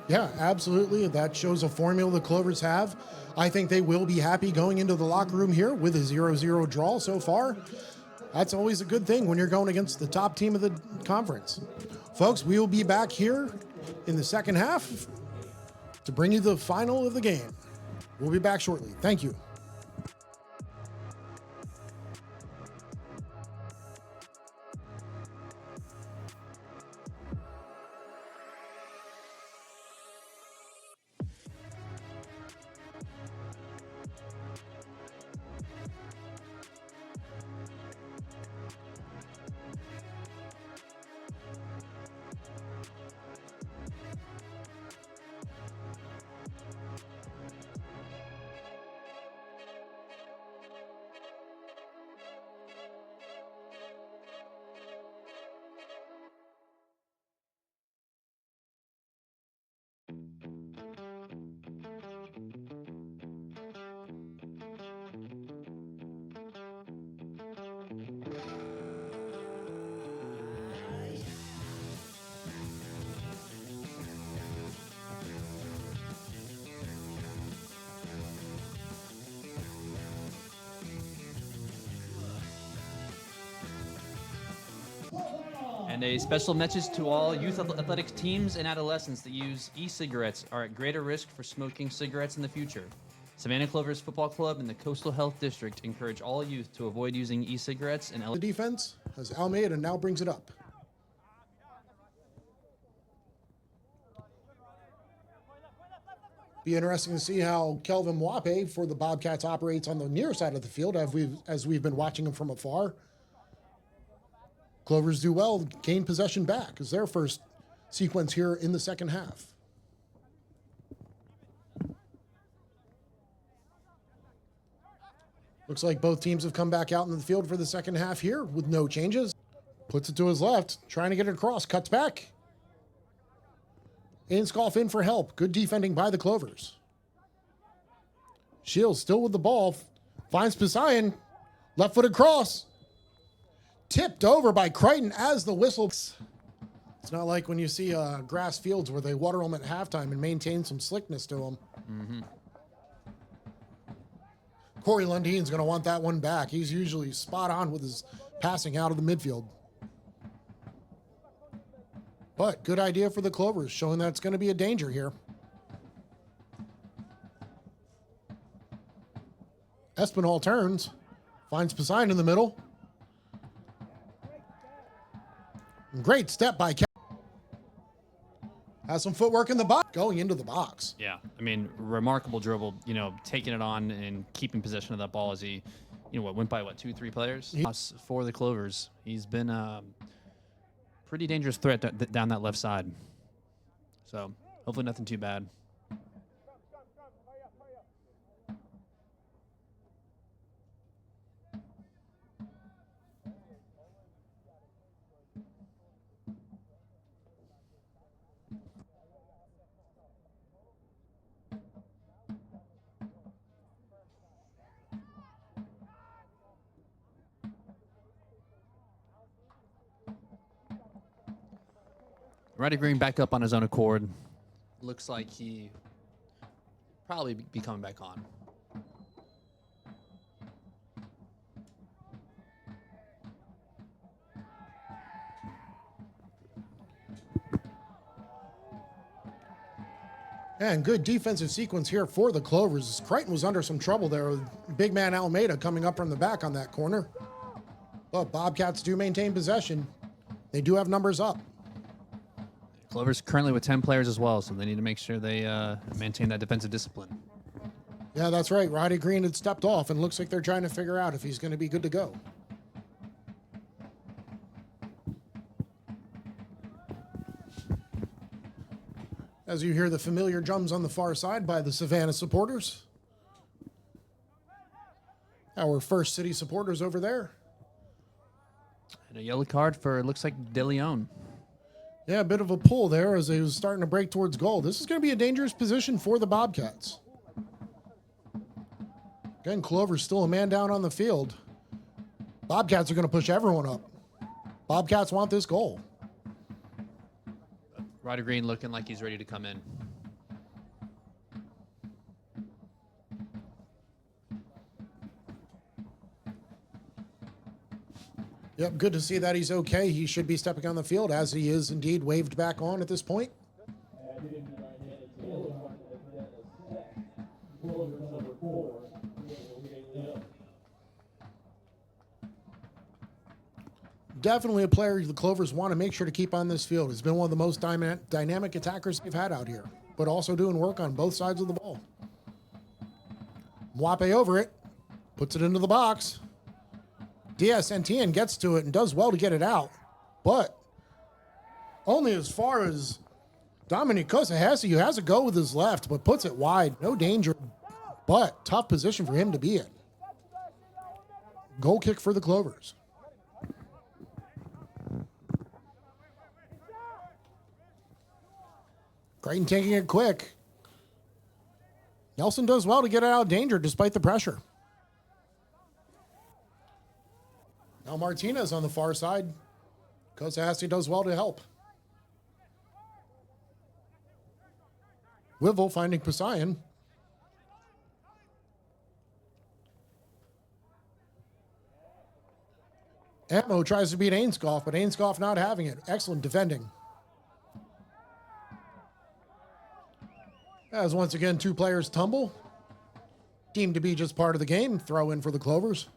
Yeah, absolutely. That shows a formula the Clovers have. I think they will be happy going into the locker room here with a 0-0 draw so far. That's always a good thing when you're going against the top team of the conference. Folks, we will be back here in the second half to bring you the final of the game. We'll be back shortly. Thank you. And a special message to all youth athletic teams and adolescents that use e-cigarettes are at greater risk for smoking cigarettes in the future. Savannah Clovers Football Club and the Coastal Health District encourage all youth to avoid using e-cigarettes and The defense as Almeida now brings it up. Be interesting to see how Kelvin Mwape for the Bobcats operates on the near side of the field as we've been watching him from afar. Clovers do well, gain possession back as their first sequence here in the second half. Looks like both teams have come back out into the field for the second half here with no changes. Puts it to his left, trying to get it across, cuts back. Ainscough in for help. Good defending by the Clovers. Shields still with the ball. Finds Poseidon. Left-footed cross. Tipped over by Crichton as the whistle. It's not like when you see grass fields where they water them at halftime and maintain some slickness to them. Mm-hmm. Corey Lundine's going to want that one back. He's usually spot on with his passing out of the midfield. But good idea for the Clovers, showing that it's going to be a danger here. Espinal turns, finds Poseidon in the middle. Great step by Kevin. Has some footwork in the box, going into the box. Yeah, I mean, remarkable dribble, taking it on and keeping possession of that ball as he, went by, 2-3 players? For the Clovers. He's been a pretty dangerous threat down that left side. So, hopefully nothing too bad. Roddy Green back up on his own accord. Looks like he probably be coming back on. And good defensive sequence here for the Clovers. Crichton was under some trouble there with big man Almeida coming up from the back on that corner. But Bobcats do maintain possession. They do have numbers up. Clovers currently with 10 players as well, so they need to make sure they maintain that defensive discipline. Yeah, that's right. Roddy Green had stepped off, and looks like they're trying to figure out if he's going to be good to go. As you hear the familiar drums on the far side by the Savannah supporters. Our First City supporters over there. And a yellow card for, it looks like, De Leon. Yeah, a bit of a pull there as he was starting to break towards goal. This is going to be a dangerous position for the Bobcats. Again, Clover's still a man down on the field. Bobcats are going to push everyone up. Bobcats want this goal. Roddy Green looking like he's ready to come in. Yep, good to see that he's okay. He should be stepping on the field as he is indeed waved back on at this point. Definitely a player the Clovers want to make sure to keep on this field. He's been one of the most dynamic attackers they've had out here, but also doing work on both sides of the ball. Mwape over it, puts it into the box. Diaz-Santillan gets to it and does well to get it out, but only as far as Dominic Kosahesi, who has a go with his left, but puts it wide. No danger, but tough position for him to be in. Goal kick for the Clovers. Crichton taking it quick. Nelson does well to get it out of danger despite the pressure. Now Martinez on the far side. Kosahasi does well to help. Wivel finding Poseidon. Ammo tries to beat Ainscough, but Ainscough not having it. Excellent defending. As once again, two players tumble. Deemed to be just part of the game. Throw in for the Clovers.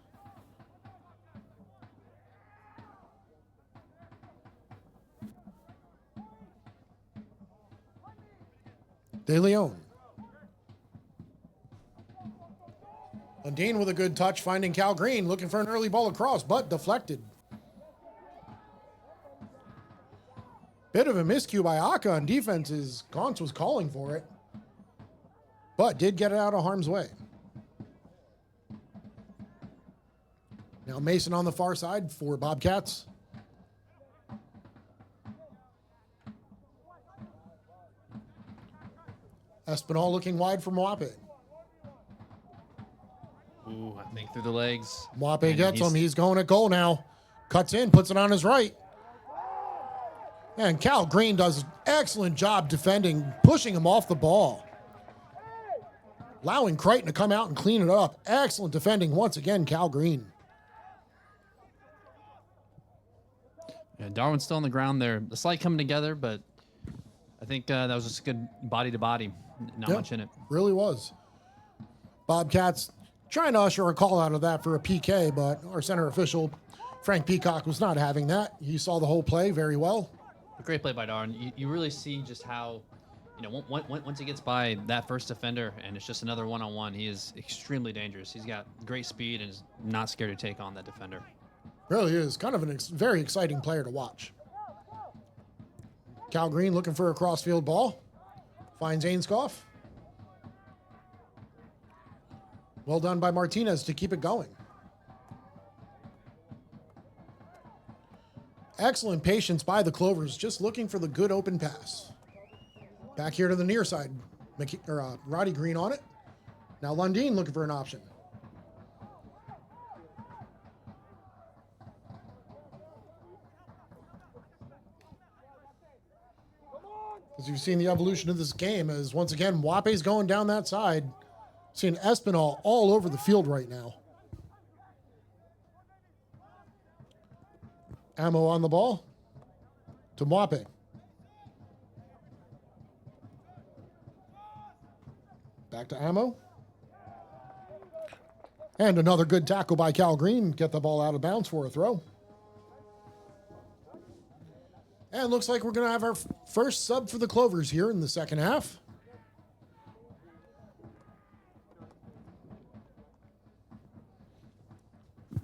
De Leon. Undine with a good touch, finding Cal Green, looking for an early ball across, but deflected. Bit of a miscue by Aka on defense as Gauntz was calling for it, but did get it out of harm's way. Now Mason on the far side for Bobcats. Espinal looking wide for Mwape. Ooh, I think through the legs. Mwape gets him. He's going at goal now. Cuts in, puts it on his right. And Cal Green does an excellent job defending, pushing him off the ball. Allowing Crichton to come out and clean it up. Excellent defending once again, Cal Green. Yeah, Darwin's still on the ground there. The slide coming together, but I think that was just a good body to body. Not much in it. Really was. Bobcats trying to usher a call out of that for a PK, but our center official, Frank Peacock, was not having that. He saw the whole play very well. A great play by Darwin. You really see just how, once he gets by that first defender and it's just another one-on-one, he is extremely dangerous. He's got great speed and is not scared to take on that defender. Really is. Kind of a very exciting player to watch. Cal Green looking for a crossfield ball. Finds Ainscough. Well done by Martinez to keep it going. Excellent patience by the Clovers, just looking for the good open pass. Back here to the near side. Roddy Green on it. Now Lundeen looking for an option. As you've seen the evolution of this game, as once again, Mwape's going down that side. Seeing Espinal all over the field right now. Ammo on the ball to Mwape. Back to Ammo. And another good tackle by Cal Green. Get the ball out of bounds for a throw. And looks like we're going to have our first sub for the Clovers here in the second half.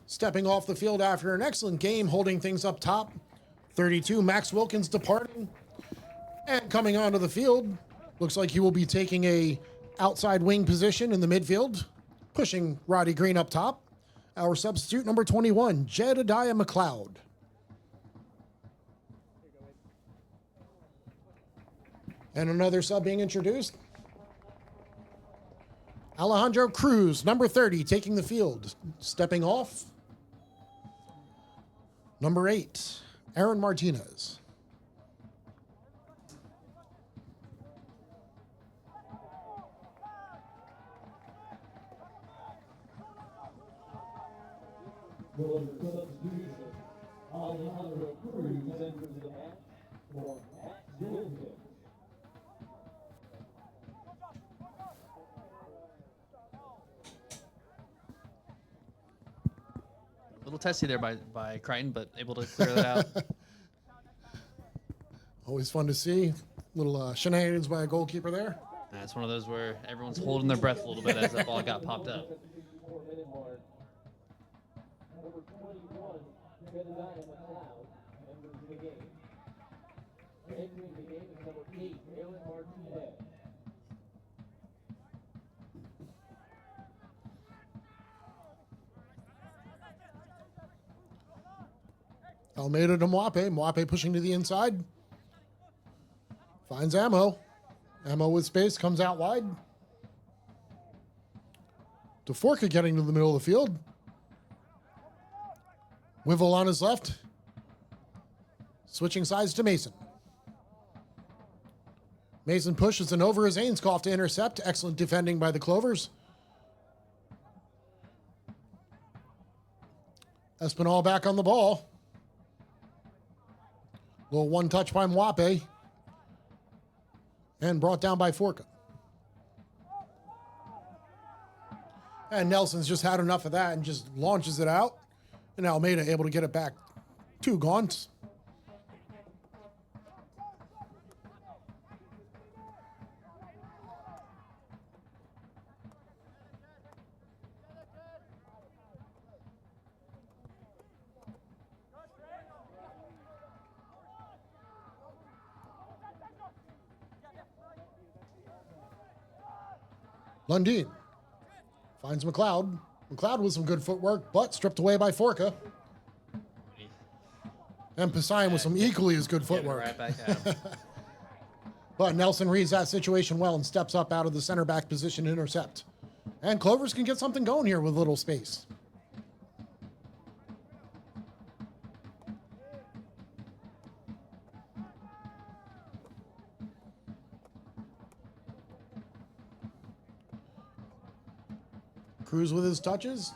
Stepping off the field after an excellent game, holding things up top. 32, Max Wilkins departing. And coming onto the field, looks like he will be taking a outside wing position in the midfield, pushing Roddy Green up top. Our substitute, number 21, Jedediah McLeod. And another sub being introduced. Alejandro Cruz, number 30, taking the field. Stepping off. Number 8, Aaron Martinez. Alejandro Cruz enters the match for Matt Wilkins. A little testy there by Crichton, but able to clear that out. Always fun to see. Little shenanigans by a goalkeeper there. It's one of those where everyone's holding their breath a little bit as that ball got popped up. Number 21, Jedediah McLeod, enters the game. Entering the game is number 8, Aaron Martinez. Almeida to Mwape. Mwape pushing to the inside. Finds Ammo. Ammo with space, comes out wide. DeForca getting to the middle of the field. Wivel on his left. Switching sides to Mason. Mason pushes and over his Ainscough to intercept. Excellent defending by the Clovers. Espinal back on the ball. Little one touch by Mwape. And brought down by Forca. And Nelson's just had enough of that and just launches it out. And Almeida able to get it back to Gaunt. Lundin finds McLeod. McLeod with some good footwork, but stripped away by Forca. And Poseidon with some equally as good footwork. Right back at him. But Nelson reads that situation well and steps up out of the center back position to intercept. And Clovers can get something going here with little space. Cruz with his touches.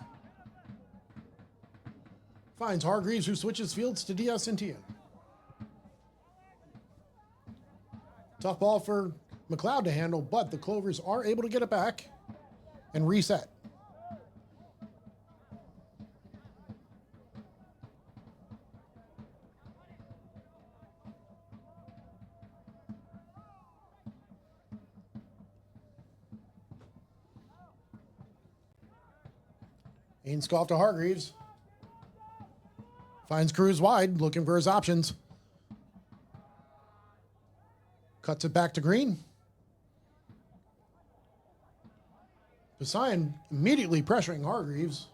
Finds Hargreaves, who switches fields to Diaz Cintia. Tough ball for McLeod to handle, but the Clovers are able to get it back and reset. Ainscough to Hargreaves. Finds Cruz wide, looking for his options. Cuts it back to Green. Poseidon immediately pressuring Hargreaves.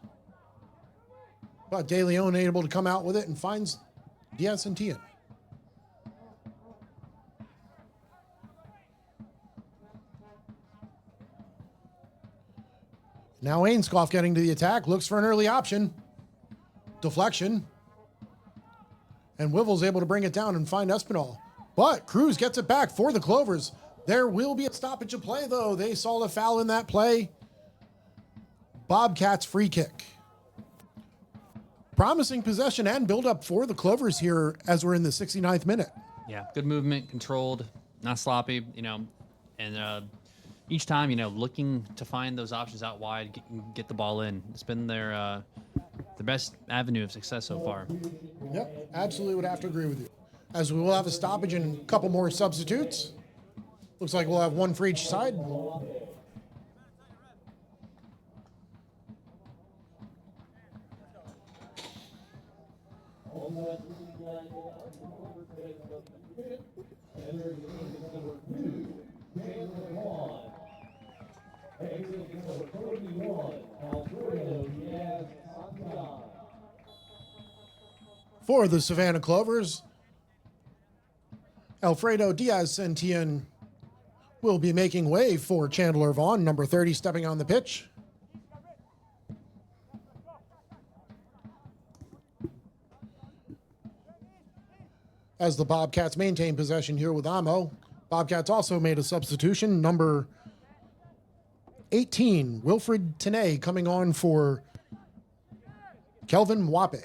But De Leon able to come out with it and finds Diaz and Tian. Now Ainscough getting to the attack, looks for an early option. Deflection. And Wivel's able to bring it down and find Espinal. But Cruz gets it back for the Clovers. There will be a stoppage of play, though. They saw the foul in that play. Bobcats free kick. Promising possession and build-up for the Clovers here as we're in the 69th minute. Yeah, good movement, controlled, not sloppy, and each time, looking to find those options out wide, get the ball in. It's been their best avenue of success so far. Yep, absolutely would have to agree with you. As we will have a stoppage and a couple more substitutes. Looks like we'll have one for each side. For the Savannah Clovers, Alfredo Diaz-Sentian will be making way for Chandler Vaughn, number 30, stepping on the pitch. As the Bobcats maintain possession here with Amo, Bobcats also made a substitution, number 18, Wilfred Tenay, coming on for Kelvin Mwape.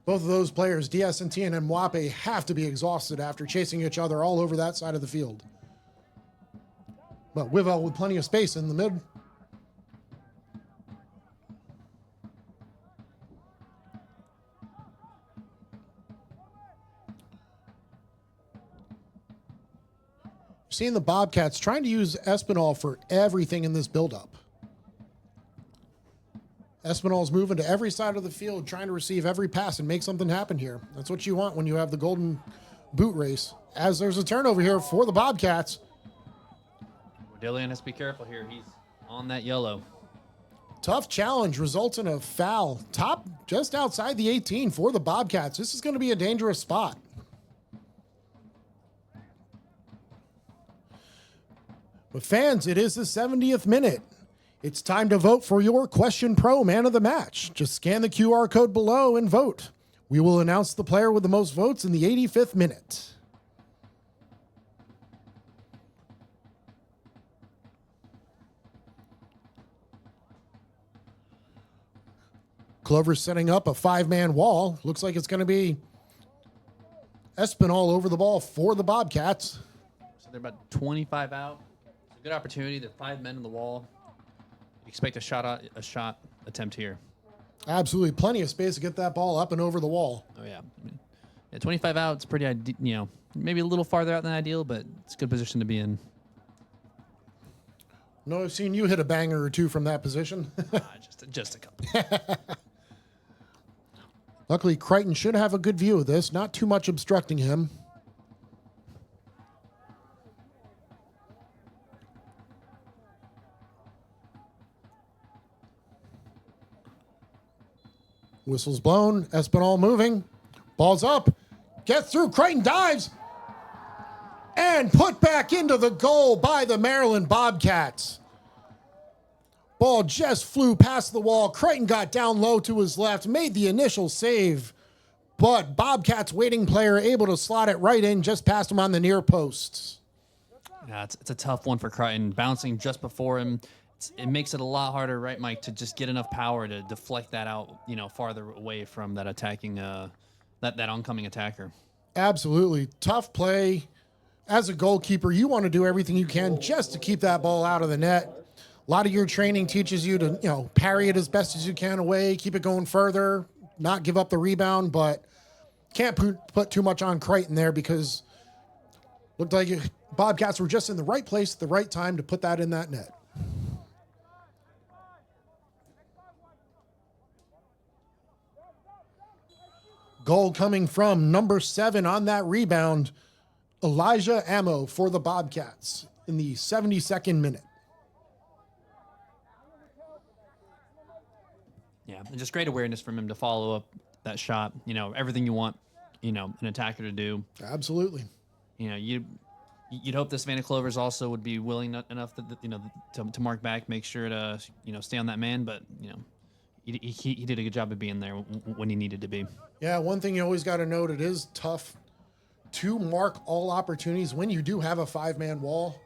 Both of those players, Diaz-Sentian and Mwape, have to be exhausted after chasing each other all over that side of the field. But Wivel with plenty of space in the mid. Seeing the Bobcats trying to use Espinal for everything in this buildup. Espinal's moving to every side of the field, trying to receive every pass and make something happen here. That's what you want when you have the golden boot race. As there's a turnover here for the Bobcats. Dillian has to be careful here. He's on that yellow. Tough challenge results in a foul. Top just outside the 18 for the Bobcats. This is going to be a dangerous spot. But fans, it is the 70th minute. It's time to vote for your Question Pro Man of the Match. Just scan the QR code below and vote. We will announce the player with the most votes in the 85th minute. Clovers setting up a 5-man wall. Looks like it's going to be Espinal over the ball for the Bobcats. So they're about 25 out. It's a good opportunity. They're 5 men on the wall. Expect a shot attempt here. Absolutely, plenty of space to get that ball up and over the wall. Oh yeah. Yeah, 25 out. It's pretty, maybe a little farther out than ideal, but it's a good position to be in. No, I've seen you hit a banger or two from that position. Just a couple. Luckily, Crichton should have a good view of this. Not too much obstructing him. Whistle's blown. Espinal moving. Ball's up. Gets through. Crichton dives. And put back into the goal by the Maryland Bobcats. Ball just flew past the wall. Crichton got down low to his left, made the initial save, but Bobcats waiting player able to slot it right in just past him on the near post. Yeah, it's a tough one for Crichton. Bouncing just before him, it makes it a lot harder, right, Mike, to just get enough power to deflect that out, farther away from that attacking, that oncoming attacker. Absolutely. Tough play. As a goalkeeper, you want to do everything you can just to keep that ball out of the net. A lot of your training teaches you to, parry it as best as you can away, keep it going further, not give up the rebound, but can't put too much on Crichton there because looked like Bobcats were just in the right place at the right time to put that in that net. Goal coming from number 7 on that rebound, Elijah Ammo for the Bobcats in the 72nd minute. Yeah, and just great awareness from him to follow up that shot. Everything you want, an attacker to do. Absolutely. You'd hope the Savannah Clovers also would be willing enough to mark back, make sure to stay on that man. But he did a good job of being there when he needed to be. Yeah, one thing you always got to note, it is tough to mark all opportunities when you do have a 5-man wall.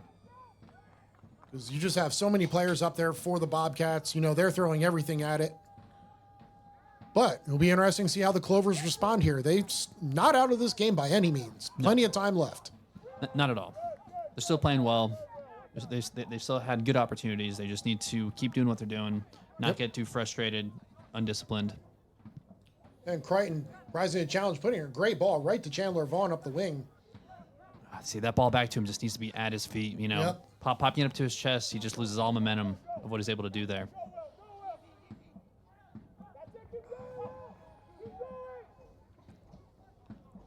Because you just have so many players up there for the Bobcats. They're throwing everything at it. But it'll be interesting to see how the Clovers respond here. They're not out of this game by any means. Plenty of time left. Not at all. They're still playing well. They still had good opportunities. They just need to keep doing what they're doing, not get too frustrated, undisciplined. And Crichton rising to the challenge, putting a great ball right to Chandler Vaughn up the wing. See, that ball back to him just needs to be at his feet. Popping it up to his chest, he just loses all momentum of what he's able to do there.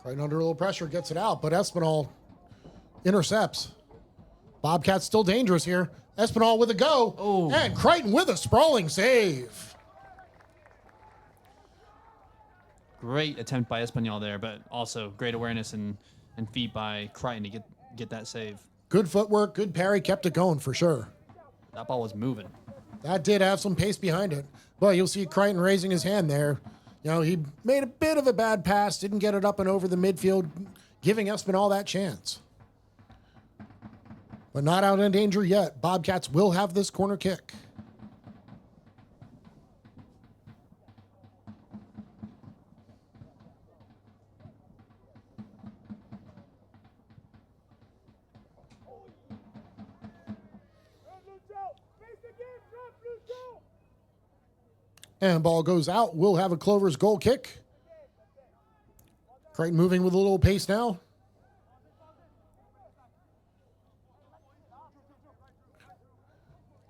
Crichton under a little pressure, gets it out, but Espinal intercepts. Bobcats still dangerous here. Espinal with a go. Oh. And Crichton with a sprawling save. Great attempt by Espinal there, but also great awareness and feet by Crichton to get that save. Good footwork, good parry, kept it going for sure. That ball was moving. That did have some pace behind it. But you'll see Crichton raising his hand there. He made a bit of a bad pass, didn't get it up and over the midfield, giving Espinal that chance. But not out in danger yet. Bobcats will have this corner kick. And ball goes out. We'll have a Clovers goal kick. Crichton moving with a little pace now.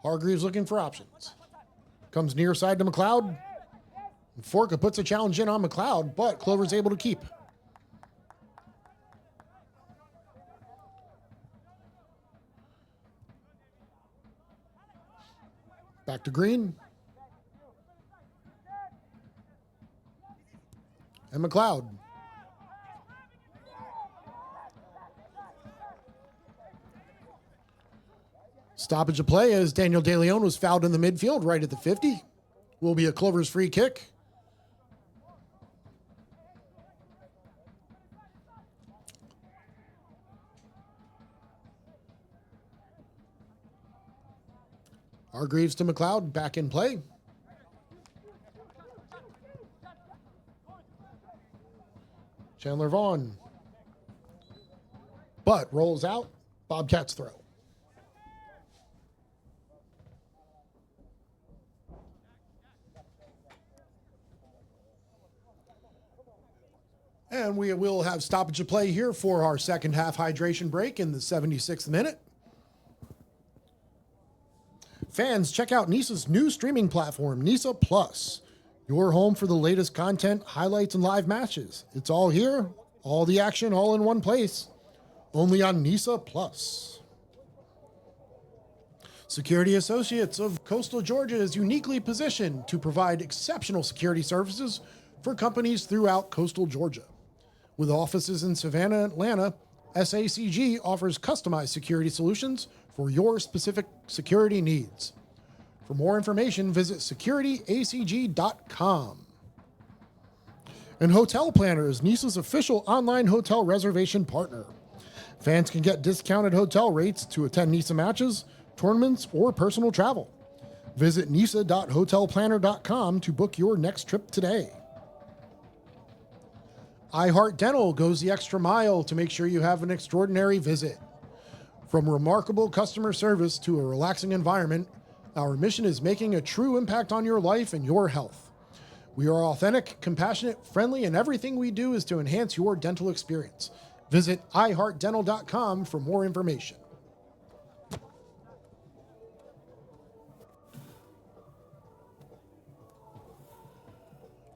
Hargreaves looking for options. Comes near side to McLeod. Forka puts a challenge in on McLeod, but Clover's able to keep. Back to Green. And McLeod. Stoppage of play as Daniel De Leon was fouled in the midfield right at the 50. Will be a Clovers free kick. Hargreaves to McLeod, back in play. Chandler Vaughn. But rolls out. Bobcats throw. And we will have stoppage of play here for our second half hydration break in the 76th minute. Fans, check out NISA's new streaming platform, NISA Plus. Your home for the latest content, highlights, and live matches. It's all here, all the action, all in one place. Only on NISA Plus. Security Associates of Coastal Georgia is uniquely positioned to provide exceptional security services for companies throughout coastal Georgia. With offices in Savannah and Atlanta, SACG offers customized security solutions for your specific security needs. For more information, visit securityacg.com. And Hotel Planner is NISA's official online hotel reservation partner. Fans can get discounted hotel rates to attend NISA matches, tournaments, or personal travel. Visit nisa.hotelplanner.com to book your next trip today. iHeart Dental goes the extra mile to make sure you have an extraordinary visit. From remarkable customer service to a relaxing environment, our mission is making a true impact on your life and your health. We are authentic, compassionate, friendly, and everything we do is to enhance your dental experience. Visit iHeartDental.com for more information.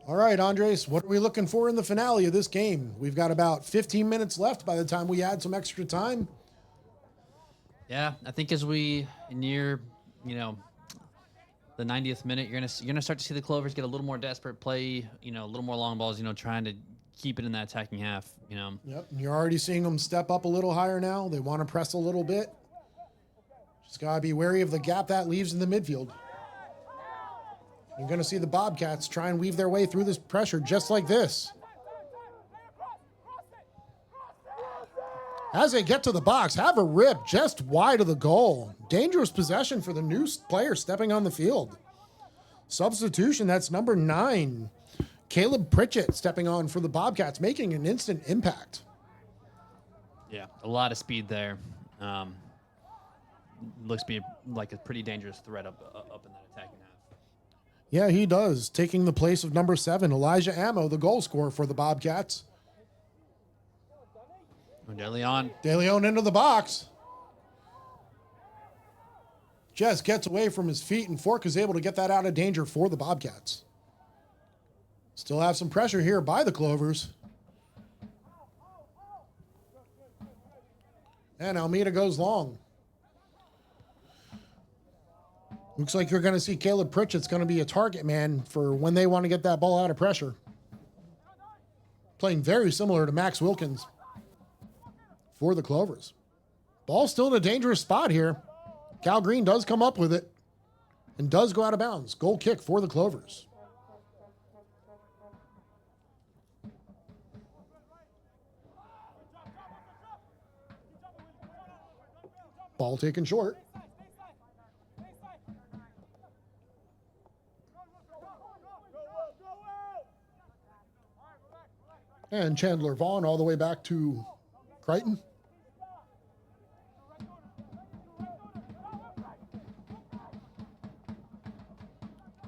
All right, Andres, what are we looking for in the finale of this game? We've got about 15 minutes left by the time we add some extra time. Yeah, I think as we near, the 90th minute, you're gonna start to see the Clovers get a little more desperate, play, a little more long balls, trying to keep it in that attacking half, Yep, and you're already seeing them step up a little higher now. They want to press a little bit. Just gotta be wary of the gap that leaves in the midfield. You're going to see the Bobcats try and weave their way through this pressure just like this. As they get to the box, have a rip just wide of the goal. Dangerous possession for the new player stepping on the field. Substitution, that's number 9. Caleb Pritchett stepping on for the Bobcats, making an instant impact. Yeah, a lot of speed there. Looks to be like a pretty dangerous threat up in that attacking half. Yeah, he does, taking the place of number 7, Elijah Ammo, the goal scorer for the Bobcats. De Leon into the box. Just gets away from his feet, and Fork is able to get that out of danger for the Bobcats. Still have some pressure here by the Clovers. And Almeida goes long. Looks like you're going to see Caleb Pritchett's going to be a target man for when they want to get that ball out of pressure. Playing very similar to Max Wilkins for the Clovers. Ball still in a dangerous spot here. Cal Green does come up with it and does go out of bounds. Goal kick for the Clovers. Ball taken short. And Chandler Vaughn all the way back to Crichton.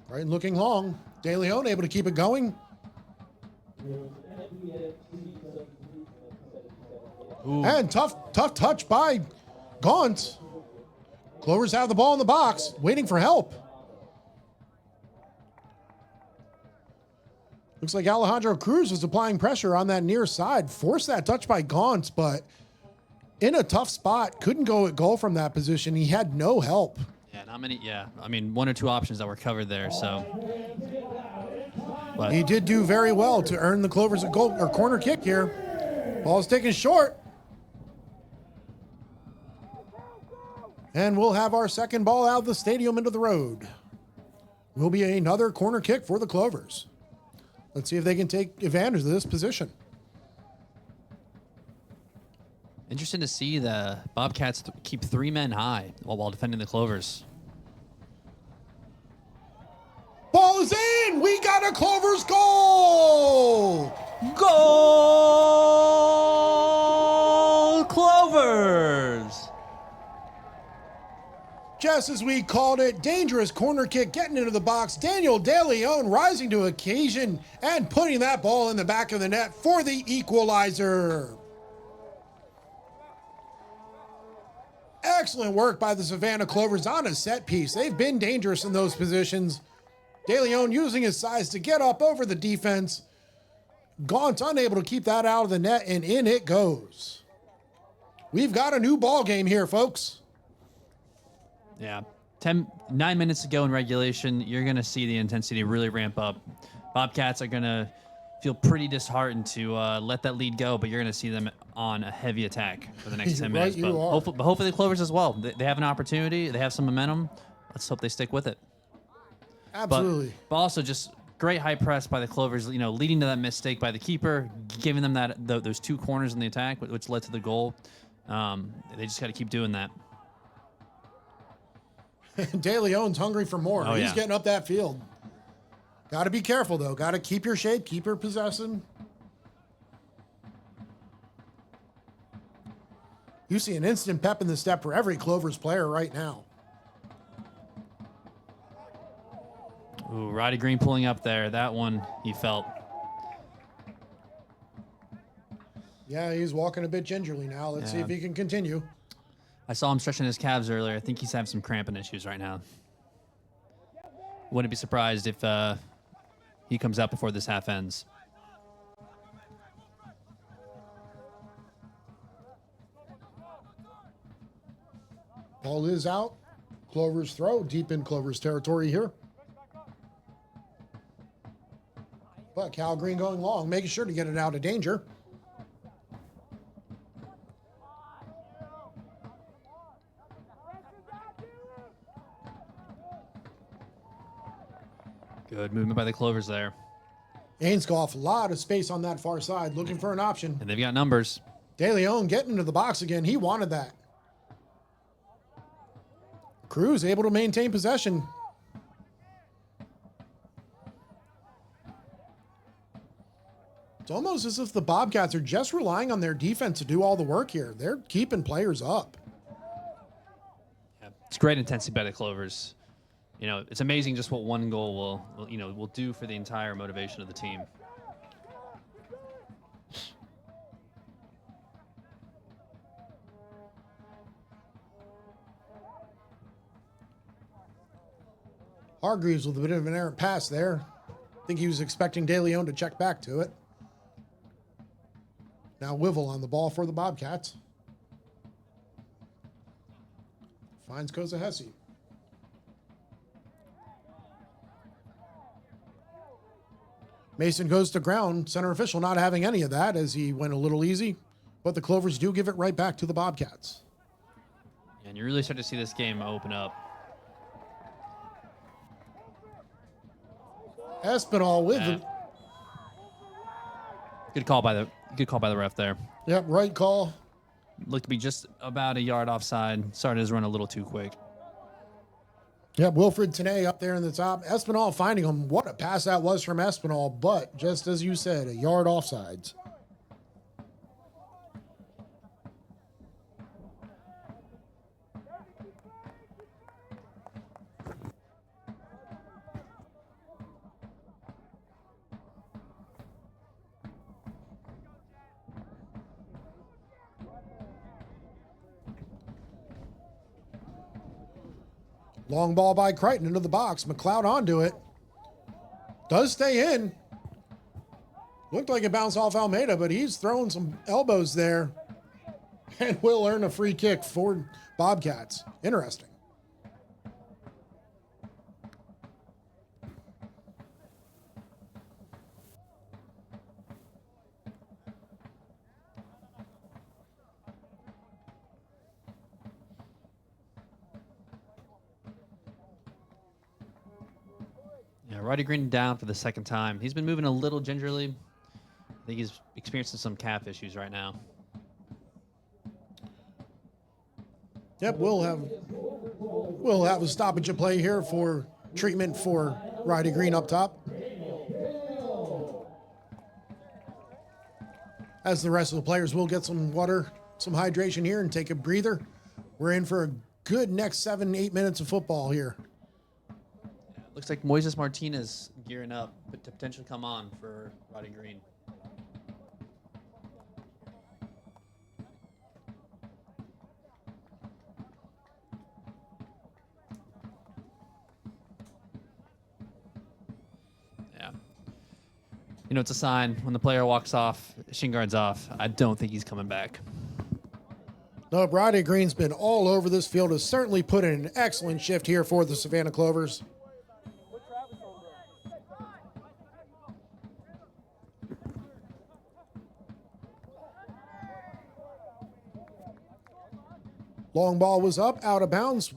Crichton looking long. De Leon able to keep it going. Ooh. And tough touch by Gaunt. Clovers have the ball in the box, waiting for help. Looks like Alejandro Cruz was applying pressure on that near side. Forced that touch by Gaunt, but in a tough spot. Couldn't go at goal from that position. He had no help. Yeah, not many. Yeah, I mean, 1 or 2 options that were covered there. So, but He did do very well to earn the Clovers a goal or corner kick here. Ball's taken short. And we'll have our second ball out of the stadium into the road. Will be another corner kick for the Clovers. Let's see if they can take advantage of this position. interesting to see the Bobcats keep 3 men high while defending the Clovers. Ball is in! We got a Clovers goal! Goal! Clovers! Just as we called it, dangerous corner kick getting into the box. Daniel De Leon rising to occasion and putting that ball in the back of the net for the equalizer. Excellent work by the Savannah Clovers on a set piece. They've been dangerous in those positions. De Leon using his size to get up over the defense. Gaunt's unable to keep that out of the net, and in it goes. We've got a new ball game here, folks. Yeah. 9 minutes to go in regulation. You're going to see the intensity really ramp up. Bobcats are going to feel pretty disheartened to let that lead go, but you're going to see them on a heavy attack for the next 10 minutes. Right, But hopefully the Clovers as well. They have an opportunity. They have some momentum. Let's hope they stick with it. Absolutely. But also just great high press by the Clovers, leading to that mistake by the keeper, giving them those two corners in the attack, which led to the goal. They just got to keep doing that. De Leon's hungry for more. Oh, He's yeah. getting up that field. Got to be careful, though. Got to keep your shape, keep your possession. You see an instant pep in the step for every Clovers player right now. Ooh, Roddy Green pulling up there. That one he felt. Yeah, he's walking a bit gingerly now. Let's see if he can continue. I saw him stretching his calves earlier. I think he's having some cramping issues right now. Wouldn't be surprised if he comes out before this half ends. Ball is out. Clovers throw deep in Clovers territory here. But Cal Green going long, making sure to get it out of danger. Good movement by the Clovers there. Ainscough, a lot of space on that far side, looking for an option. And they've got numbers. De Leon getting into the box again. He wanted that. Cruz able to maintain possession. It's almost as if the Bobcats are just relying on their defense to do all the work here. They're keeping players up. Yeah, it's great intensity by the Clovers. It's amazing just what one goal will do for the entire motivation of the team. Hargreaves with a bit of an errant pass there. I think he was expecting De Leon to check back to it. Now Wivel on the ball for the Bobcats. Finds Koza Hesse. Mason goes to ground. Center official not having any of that as he went a little easy. But the Clovers do give it right back to the Bobcats. And you really start to see this game open up. Espinal with Yeah. it. Good call by the ref there. Yep, right call. Looked to be just about a yard offside. Started his run a little too quick. Yep, Wilfred Tanay up there in the top. Espinal finding him. What a pass that was from Espinal, but just as you said, a yard offsides. Long ball by Crichton into the box. McLeod onto it. Does stay in. Looked like it bounced off Almeida, but he's throwing some elbows there. And will earn a free kick for Bobcats. Interesting. Yeah, Roddy Green down for the second time. He's been moving a little gingerly. I think he's experiencing some calf issues right now. Yep, we'll have a stoppage of play here for treatment for Roddy Green up top. as the rest of the players will get some water, some hydration here, and take a breather. We're in for a good next 7-8 minutes of football here. Looks like Moises Martinez gearing up to potentially come on for Roddy Green. Yeah. You know, it's a sign when the player walks off, shin guard's off. I don't think he's coming back. No, Roddy Green's been all over this field, has certainly put in an excellent shift here for the Savannah Clovers. Long ball was up, out of bounds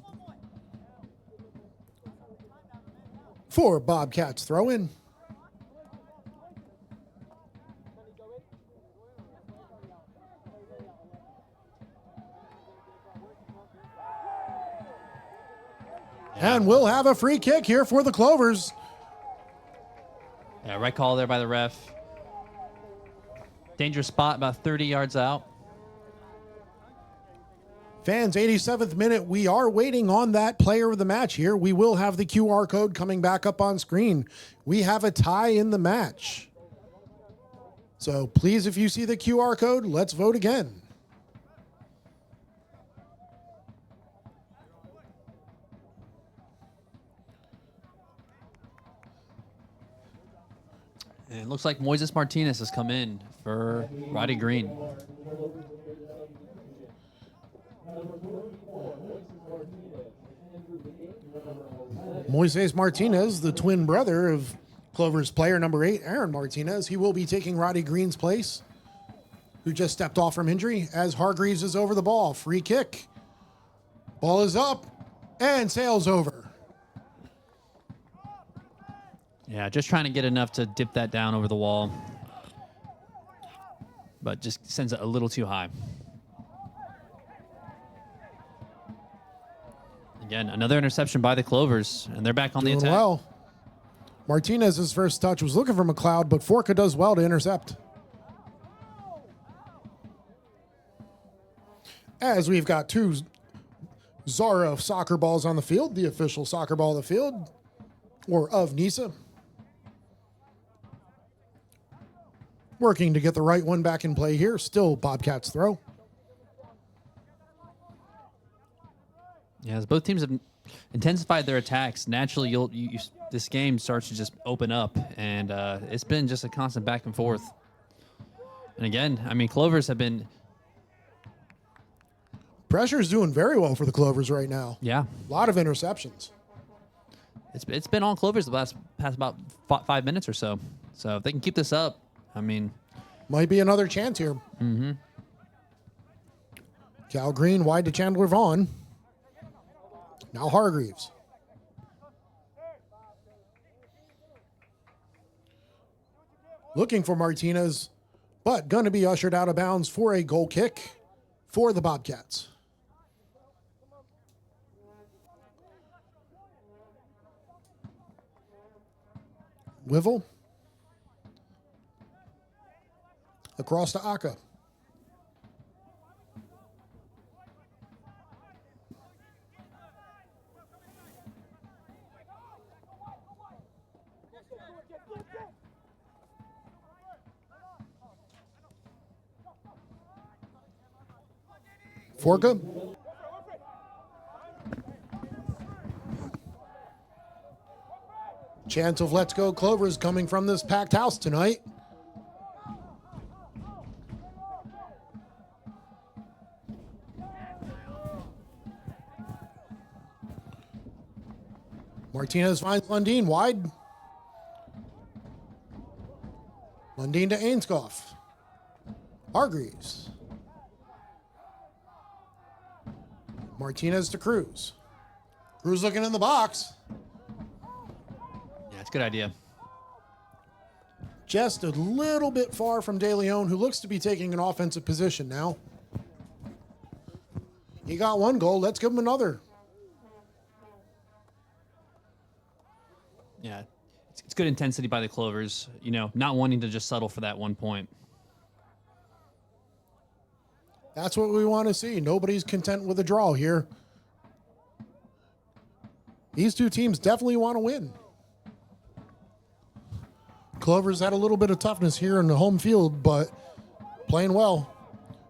for Bobcats throw in. And we'll have a free kick here for the Clovers. Yeah, right call there by the ref. Dangerous spot, about 30 yards out. Fans, 87th minute. We are waiting on that player of the match here. We will have the QR code coming back up on screen. We have a tie in the match. So please, if you see the QR code, let's vote again. And it looks like Moises Martinez has come in for Roddy Green. Moises Martinez, the twin brother of Clovers player number 8, Aaron Martinez. He will be taking Roddy Green's place, who just stepped off from injury, as Hargreaves is over the ball. Free kick. Ball is up and sails over. Yeah, just trying to get enough to dip that down over the wall. But just sends it a little too high. Again, another interception by the Clovers, and they're back on Doing the attack. well. Martinez's first touch was looking for McLeod, but Forca does well to intercept. As we've got two Zara soccer balls on the field, the official soccer ball of the field, or of NISA. Working to get the right one back in play here. Still Bobcats throw. Yeah, as both teams have intensified their attacks, naturally this game starts to just open up, and it's been just a constant back and forth. And again, I mean, Clovers have been... Pressure's doing very well for the Clovers right now. Yeah. A lot of interceptions. It's been on Clovers the past about 5 minutes or so. So if they can keep this up, I mean... Might be another chance here. Mm-hmm. Cal Green wide to Chandler Vaughn. Now Hargreaves. Looking for Martinez, but going to be ushered out of bounds for a goal kick for the Bobcats. Wivel. Across to Aka. Forca. Chance of Let's Go Clovers coming from this packed house tonight. Martinez finds Lundeen wide. Lundeen to Ainscough. Hargreaves. Martinez to Cruz. Cruz looking in the box. Yeah, it's a good idea. Just a little bit far from De Leon, who looks to be taking an offensive position now. He got one goal. Let's give him another. Yeah, it's good intensity by the Clovers, you know, not wanting to just settle for that 1 point. That's what we want to see. Nobody's content with a draw here. These two teams definitely want to win. Clovers had a little bit of toughness here in the home field, but playing well.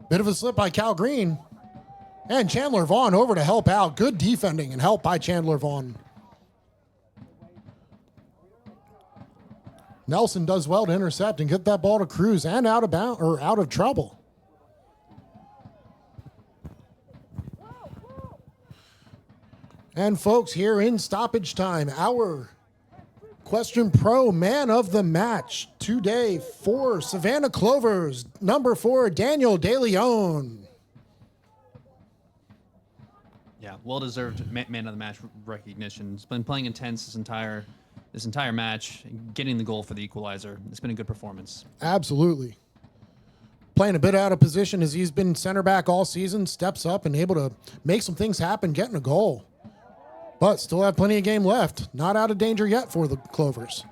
Bit of a slip by Cal Green. And Chandler Vaughn over to help out. Good defending and help by Chandler Vaughn. Nelson does well to intercept and get that ball to Cruz and out of trouble. And folks, here in stoppage time, our Question Pro man of the match today for Savannah Clovers, number 4, Daniel De Leon. Yeah, well-deserved man of the match recognition. He's been playing intense this entire match, getting the goal for the equalizer. It's been a good performance. Absolutely. Playing a bit out of position as he's been center back all season, steps up and able to make some things happen, getting a goal. But still have plenty of game left. Not out of danger yet for the Clovers.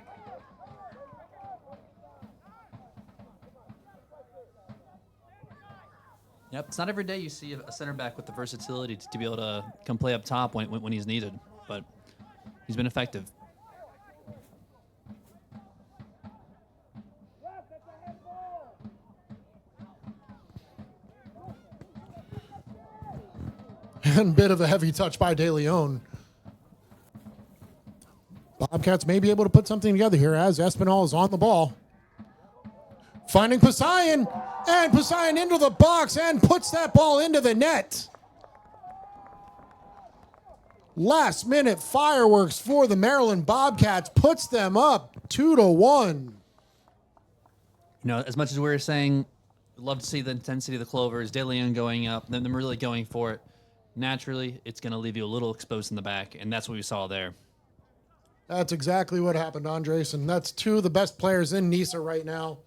Yep, it's not every day you see a center back with the versatility to be able to come play up top when he's needed, but he's been effective. And bit of a heavy touch by De Leon. Bobcats may be able to put something together here as Espinal is on the ball. Finding Poseidon, and Poseidon into the box and puts that ball into the net. Last minute fireworks for the Maryland Bobcats, puts them up 2-1. You know, as much as we were saying, we'd love to see the intensity of the Clovers, De Leon going up, them really going for it. Naturally, it's going to leave you a little exposed in the back, and that's what we saw there. That's exactly what happened, Andres, and that's two of the best players in NISA right now.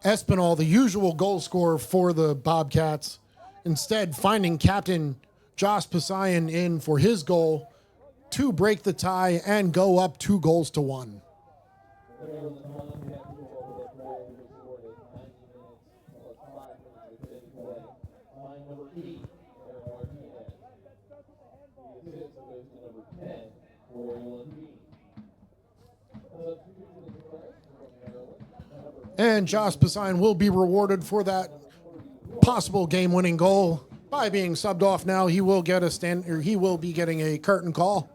Espinal, the usual goal scorer for the Bobcats, instead finding captain Josh Poseidon in for his goal to break the tie and go up 2-1. And Josh Poseidon will be rewarded for that possible game-winning goal by being subbed off now. He will get he will be getting a curtain call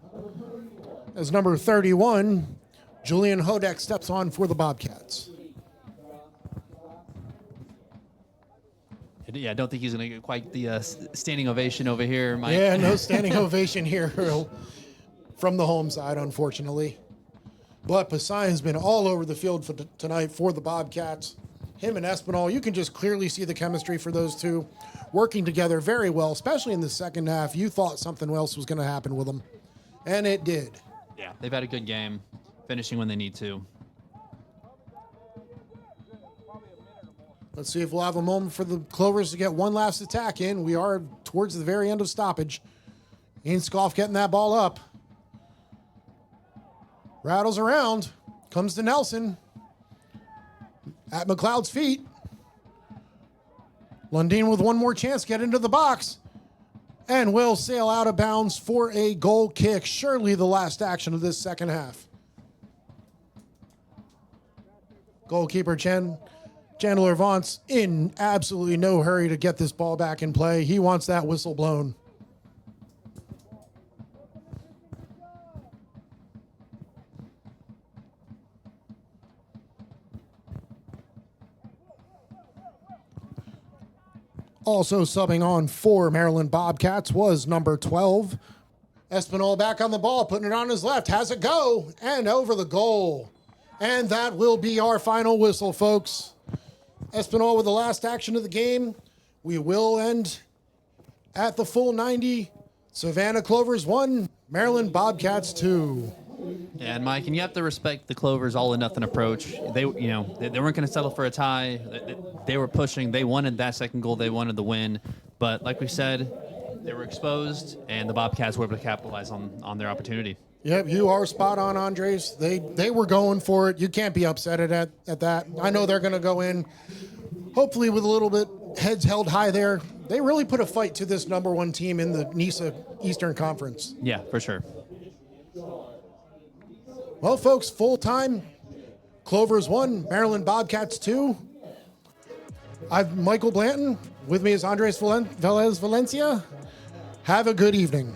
as number 31, Julian Hodek, steps on for the Bobcats. Yeah, I don't think he's going to get quite the standing ovation over here, Mike. Yeah, no standing ovation here from the home side, unfortunately. But Poseidon's been all over the field for tonight for the Bobcats. Him and Espinal, you can just clearly see the chemistry for those two working together very well, especially in the second half. You thought something else was going to happen with them, and it did. Yeah, they've had a good game, finishing when they need to. Let's see if we'll have a moment for the Clovers to get one last attack in. We are towards the very end of stoppage. Ainskoff getting that ball up. Rattles around, comes to Nelson. At McLeod's feet. Lundin with one more chance to get into the box. And will sail out of bounds for a goal kick. Surely the last action of this second half. Goalkeeper Chandler Vaughn's in absolutely no hurry to get this ball back in play. He wants that whistle blown. Also subbing on for Maryland Bobcats was number 12. Espinal back on the ball, putting it on his left, has it go, and over the goal. And that will be our final whistle, folks. Espinal with the last action of the game. We will end at the full 90. Savannah Clovers 1, Maryland Bobcats 2. Yeah, and Mike, and you have to respect the Clovers' all-or-nothing approach. They weren't going to settle for a tie. They were pushing. They wanted that second goal. They wanted the win. But like we said, they were exposed, and the Bobcats were able to capitalize on their opportunity. Yep, you are spot on, Andres. They were going for it. You can't be upset at that. I know they're going to go in, hopefully with a little bit heads held high there. They really put a fight to this number one team in the NISA Eastern Conference. Yeah, for sure. Well, folks, full time. Clovers 1, Maryland Bobcats 2. I'm Michael Blanton. With me is Andres Velez Valencia. Have a good evening.